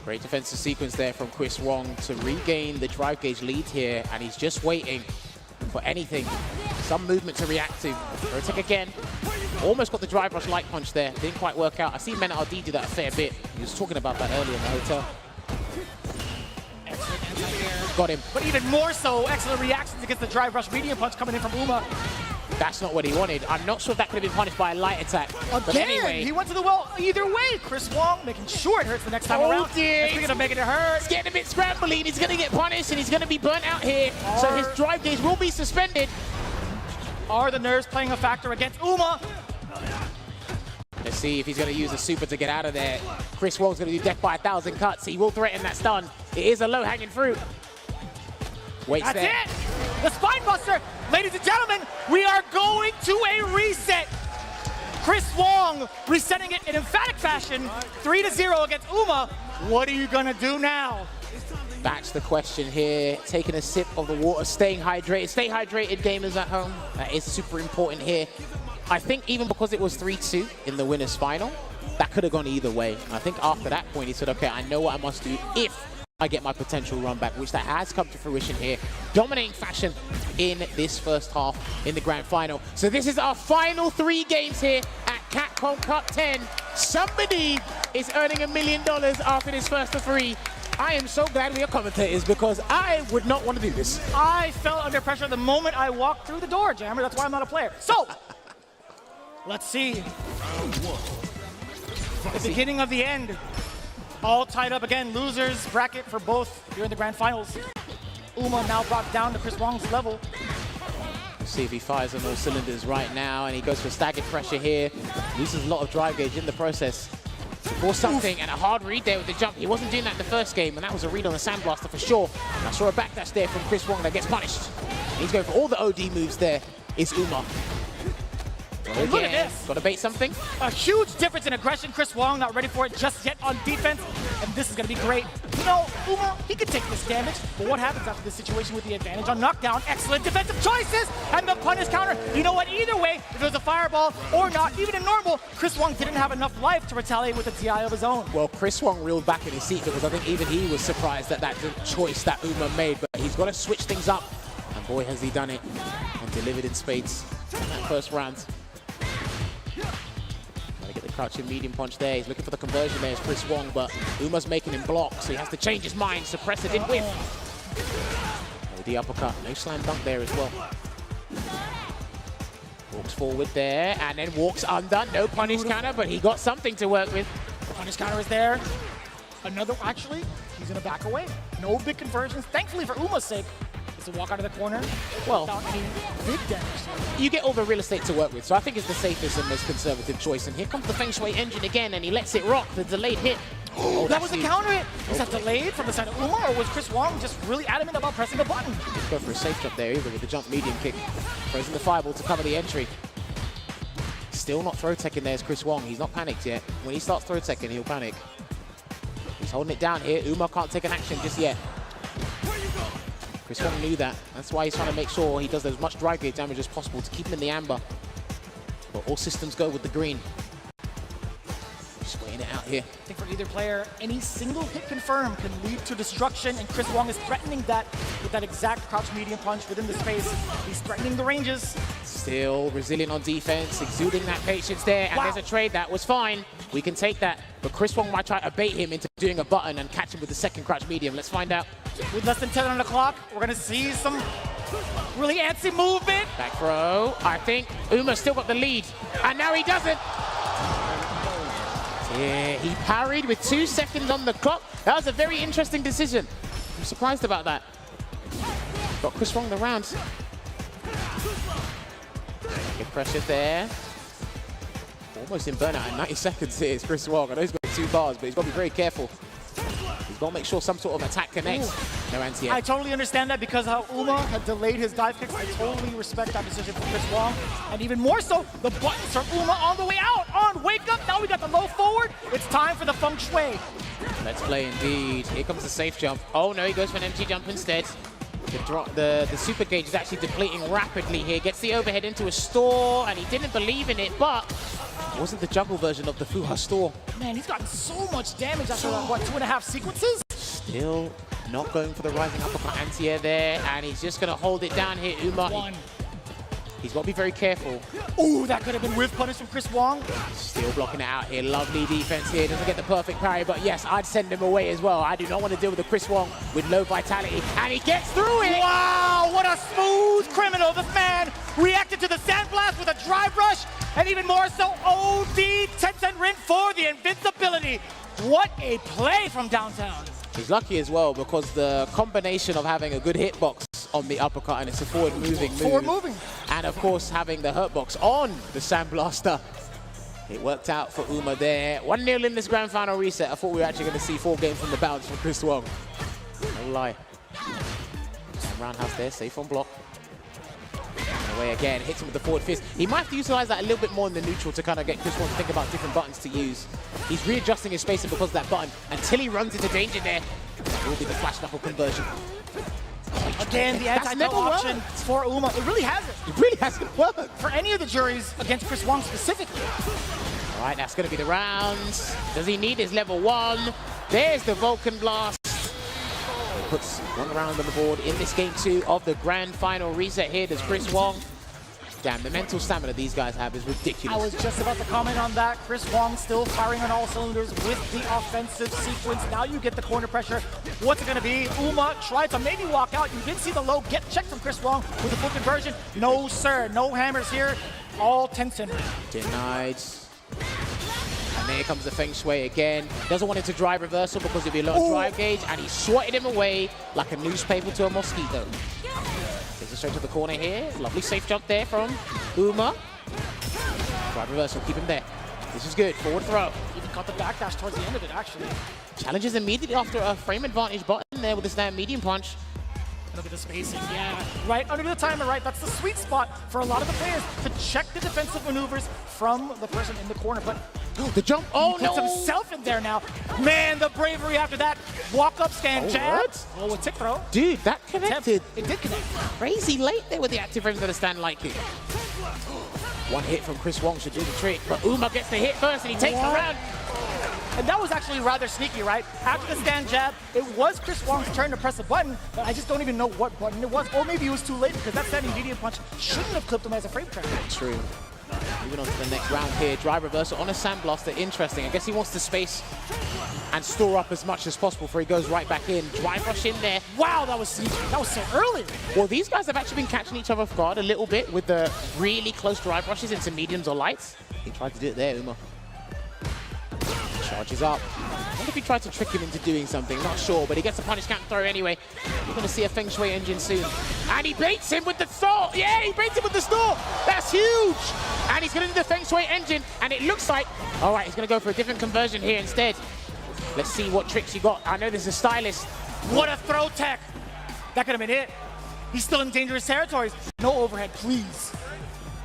Great defensive sequence there from Chris Wong to regain the drive gauge lead here, and he's just waiting for anything, some movement to react to. Rotic again, almost got the drive rush light punch there, didn't quite work out. I see Men RD do that a fair bit. He was talking about that earlier in the hotel. Excellent anti-air. Got him. But even more so, excellent reactions against the drive rush medium punch coming in from Uma. That's not what he wanted. I'm not sure if that could have been punished by a light attack. But Again, anyway, he went to the well either way. Chris Wong making sure it hurts the next time around. Dear. Speaking of making it hurt. It's getting a bit scrambly, and he's going to get punished, and he's going to be burnt out here. So his drive gauge will be suspended. Are the nerves playing a factor against Uma? Let's see if he's going to use a super to get out of there. Chris Wong's going to do death by 1,000 cuts. He will threaten that stun. It is a low-hanging fruit. Waits That's there. it! The Spine Buster! Ladies and gentlemen, we are going to a reset! Chris Wong resetting it in emphatic fashion, 3-0 against Uma. What are you gonna do now? That's the question here. Taking a sip of the water, staying hydrated. Stay hydrated, gamers at home. That is super important here. I think even because it was 3-2 in the winner's final, that could have gone either way. I think after that point, he said, okay, I know what I must do if I get my potential run back, which that has come to fruition here. Dominating fashion in this first half in the grand final. So this is our final 3 games here at Capcom Cup 10. Somebody is earning $1 million after this first of 3. I am so glad we are commentators because I would not want to do this. I felt under pressure the moment I walked through the door, Jammer. That's why I'm not a player. So, let's see. The beginning of the end. All tied up again. Losers bracket for both here in the grand finals. Uma now brought down to Chris Wong's level. Let's see if he fires on all cylinders right now, and he goes for staggered pressure here. Loses a lot of drive gauge in the process. Or something, and a hard read there with the jump. He wasn't doing that in the first game, and that was a read on the Sandblaster for sure. And I saw a backdash there from Chris Wong that gets punished. And he's going for all the OD moves there, is Uma. And look at this. Got to bait something. A huge difference in aggression. Chris Wong not ready for it just yet on defense. And this is going to be great. You know, Uma, he could take this damage. But what happens after this situation with the advantage on knockdown? Excellent defensive choices. And the punish counter. You know what? Either way, if it was a fireball or not, even in normal, Chris Wong didn't have enough life to retaliate with a TI of his own. Well, Chris Wong reeled back in his seat because I think even he was surprised at that choice that Uma made. But he's got to switch things up. And boy, has he done it. And delivered in spades in that first round. Get the crouching medium punch there. He's looking for the conversion there. It's Chris Wong, but Uma's making him block, so he has to change his mind. Suppressor didn't whip. Oh, the uppercut. No slam dunk there as well. Walks forward there, and then walks undone. No punish counter, but he got something to work with. The punish counter is there. Another, actually, he's going to back away. No big conversions. Thankfully for Uma's sake, to walk out of the corner without any big damage. You get all the real estate to work with, so I think it's the safest and most conservative choice. And here comes the Feng Shui engine again, and he lets it rock, the delayed hit. Oh, that was a counter hit. Was that delayed from the side of Uma, or was Chris Wong just really adamant about pressing the button? Let's go for a safe jump there, either with the jump medium kick. Throws in the fireball to cover the entry. Still not throw teching there as Chris Wong. He's not panicked yet. When he starts throw teching, he'll panic. He's holding it down here. Uma can't take an action just yet. Chris Wong knew that. That's why he's trying to make sure he does as much drive gate damage as possible to keep him in the amber. But all systems go with the green. Just weighing it out here. I think for either player, any single hit confirm can lead to destruction, and Chris Wong is threatening that with that exact crouch medium punch within the space. He's threatening the ranges. Still resilient on defense, exuding that patience there, and there's a trade that was fine. We can take that, but Chris Wong might try to bait him into doing a button and catch him with the second crouch medium. Let's find out. With less than 10 on the clock, we're gonna see some really antsy movement. Back throw. I think Uma's still got the lead, and now he doesn't. Yeah, he parried with 2 seconds on the clock. That was a very interesting decision. I'm surprised about that. Got Chris Wong the round. Good pressure there. Almost in burnout in 90 seconds here. It's Chris Wong. I know he's got 2 bars, but he's got to be very careful. He's got to make sure some sort of attack connects. No anti-air. I totally understand that because how Uma had delayed his dive kicks. I totally respect that decision from Chris Wong. And even more so, the buttons from Uma on the way out. On wake up. Now we got the low forward. It's time for the Feng Shui. Let's play indeed. Here comes the safe jump. Oh no, he goes for an empty jump instead. The super gauge is actually depleting rapidly here. Gets the overhead into a store, and he didn't believe in it, but it wasn't the juggle version of the Fuha store. Man, he's gotten so much damage after, what, 2.5 sequences? Still not going for the rising uppercut anti-air there, and he's just going to hold it down here. Uma, he's got to be very careful. Ooh, that could have been whiff punish from Chris Wong. Still blocking it out here. Lovely defense here. Doesn't get the perfect parry, but yes, I'd send him away as well. I do not want to deal with a Chris Wong with low vitality, and he gets through it. Wow, what a smooth criminal. This man reacted to the sandblast with a drive rush, and even more so, OD Tencent Rin for the invincibility. What a play from downtown. He's lucky as well because the combination of having a good hitbox on the uppercut, and it's a forward-moving move. And of course, having the hurtbox on the Sandblaster. It worked out for Uma there. 1-0 in this grand final reset. I thought we were actually going to see 4 games from the bounce from Chris Wong. No lie. And roundhouse there, safe on block. And away again, hits him with the forward fist. He might have to utilize that a little bit more in the neutral to kind of get Chris Wong to think about different buttons to use. He's readjusting his spacing because of that button until he runs into danger there. It will be the flash knuckle conversion. Again, the anti-no option for Uma. It really hasn't. It really hasn't worked. For any of the juries against Chris Wong specifically. All right, that's going to be the rounds. Does he need his level 1? There's the Vulcan Blast. He puts 1 round on the board in this game 2 of the grand final reset here. There's Chris Wong. Damn, the mental stamina these guys have is ridiculous. I was just about to comment on that. Chris Wong still firing on all cylinders with the offensive sequence. Now you get the corner pressure. What's it going to be? Uma tried to maybe walk out. You did see the low get checked from Chris Wong with the full conversion. No, sir. No hammers here. All Tencent. Denied. And there comes the Feng Shui again. Doesn't want it to drive reversal because it'd be a low drive gauge, and he swatted him away like a newspaper to a mosquito. Takes it straight to the corner here. Lovely safe jump there from Uma. Drive reversal, keep him there. This is good. Forward throw. Even caught the backdash towards the end of it, actually. Challenges immediately after a frame advantage button there with the stand medium punch. Look at the spacing, yeah. Right under the timer, right? That's the sweet spot for a lot of the players to check the defensive maneuvers from the person in the corner. But the jump, oh he puts himself in there now. Man, the bravery after that. Walk up, stand, jab. What? Oh, a tick throw. Dude, that connected. It did connect. Crazy late there with the active frames of the stand like it. One hit from Chris Wong should do the trick, but Uma gets the hit first and he takes the round. And that was actually rather sneaky, right? After the stand jab, it was Chris Wong's turn to press a button, but I just don't even know what button it was. Or maybe it was too late because that standing medium punch shouldn't have clipped him as a frame trap. True. Moving on to the next round here, drive reversal on a sandblaster. Interesting. I guess he wants to space and store up as much as possible before he goes right back in. Drive rush in there. Wow, that was sneaky. That was so early. Well, these guys have actually been catching each other off guard a little bit with the really close drive rushes into mediums or lights. He tried to do it there, Uma. Charges up. I wonder if he tried to trick him into doing something, not sure, but he gets a punish counter throw anyway. We're going to see a Feng Shui engine soon. And he baits him with the store. Yeah, he baits him with the store. That's huge. And he's going to do the Feng Shui engine, and it looks like, all right, he's going to go for a different conversion here instead. Let's see what tricks he got. I know there's a stylist. What a throw tech. That could have been it. He's still in dangerous territories. No overhead, please.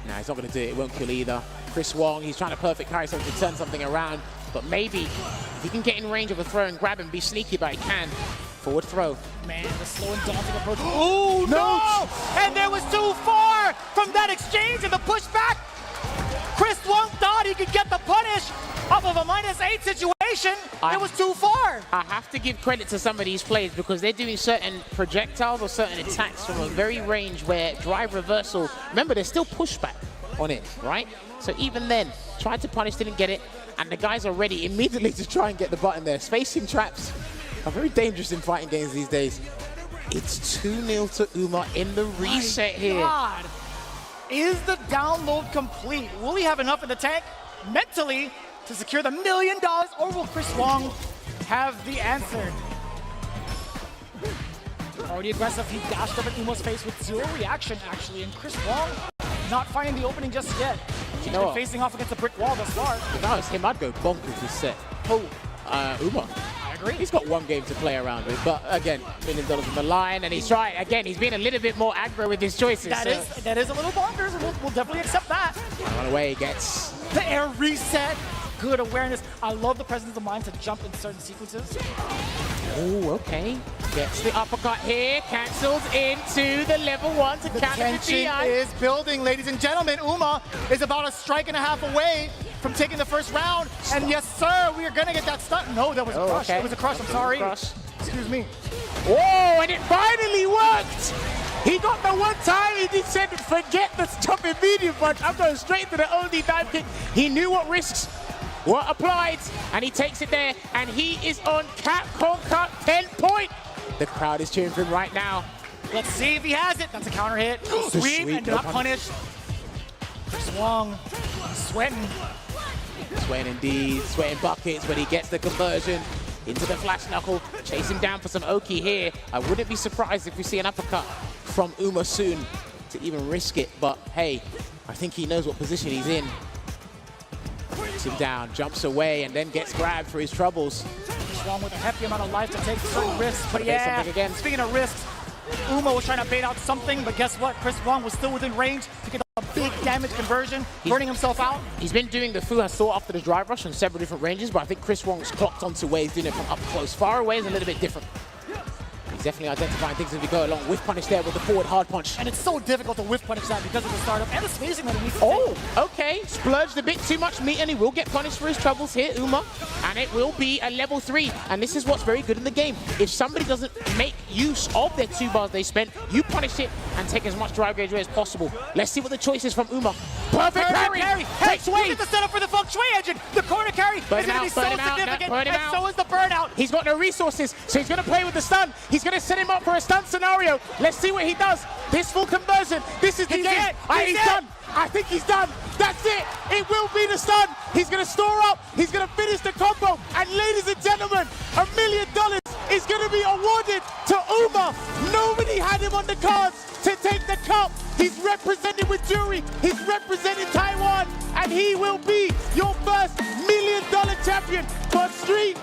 Nah, he's not going to do it. It won't kill either. Chris Wong, he's trying to perfect carry something to turn something around. But maybe if he can get in range of a throw and grab him, be sneaky, but he can. Forward throw. Man, the slow and daunting approach. Oh, no! And there was too far from that exchange and the pushback. Chris Wong thought he could get the punish off of a -8 situation. It was too far. I have to give credit to some of these players because they're doing certain projectiles or certain attacks from a very range where drive reversal, remember, there's still pushback on it, right? So even then, tried to punish, didn't get it, and the guys are ready immediately to try and get the button there. Spacing traps are very dangerous in fighting games these days. It's 2-0 to Uma in the reset here. God. Is the download complete? Will he have enough in the tank mentally to secure the $1 million, or will Chris Wong have the answer? Already aggressive, he dashed up at Uma's face with 0 reaction, actually, and Chris Wong not finding the opening just yet. He's been facing off against a brick wall thus far. If I was him, I'd go bonkers this set. Oh, Uma. I agree. He's got one game to play around with, but again, $1 million on the line, and he's trying, again, he's being a little bit more aggro with his choices. That is a little bonkers, and we'll definitely accept that. Run away, gets the air reset. Good awareness. I love the presence of mind to jump in certain sequences. Oh, okay. Gets the uppercut here, cancels into the level 1 to counter the tension GI. is building, ladies and gentlemen. Uma is about a strike and a half away from taking the first round. And yes, sir, we are going to get that stun. No, that was a crush. Okay. It was a crush, I'm sorry. Crush. Excuse me. Oh, and it finally worked! He got the one time he said, forget the jumping medium punch. I'm going straight to the only dive kick. He knew what risks were applied, and he takes it there, and he is on Capcom Cup 10 point. The crowd is cheering for him right now. Let's see if he has it. That's a counter hit. Sweep and not punished. Chris Wong sweating. Sweating indeed, sweating buckets, but he gets the conversion into the flash knuckle. Chase him down for some Oki here. I wouldn't be surprised if we see an uppercut from Uma soon to even risk it, but hey, I think he knows what position he's in. Breaks him down, jumps away, and then gets grabbed for his troubles. Chris Wong with a hefty amount of life to take certain risks, but yeah, something again. Speaking of risks, Uma was trying to bait out something, but guess what? Chris Wong was still within range to get a big damage conversion, burning himself out. He's been doing the Fu Thought after the drive rush on several different ranges, but I think Chris Wong's clocked onto where he's doing it from up close. Far away is a little bit different. He's definitely identifying things as we go along. Whiff punish there with the forward hard punch. And it's so difficult to whiff punish that because of the startup and the spacing that he needs to take. Okay. Splurged a bit too much meat, and he will get punished for his troubles here, Uma. And it will be a level 3. And this is what's very good in the game. If somebody doesn't make use of their 2 bars they spent, you punish it and take as much drive gauge away as possible. Let's see what the choice is from Uma. Perfect carry! Takes away! Look at the setup for the Feng Shui engine! The corner carry is going to be so significant, and so is the burnout! He's got no resources, so he's going to play with the stun. He's going to set him up for a stun scenario. Let's see what he does. This full conversion. This is the game. He's done. I think he's done. That's it. It will be the stun. He's going to store up. He's going to finish the combo. And ladies and gentlemen, $1 million is going to be awarded to Uma. Nobody had him on the cards to take the cup. He's represented with jury. He's represented Taiwan. And he will be your first $1 million champion for Street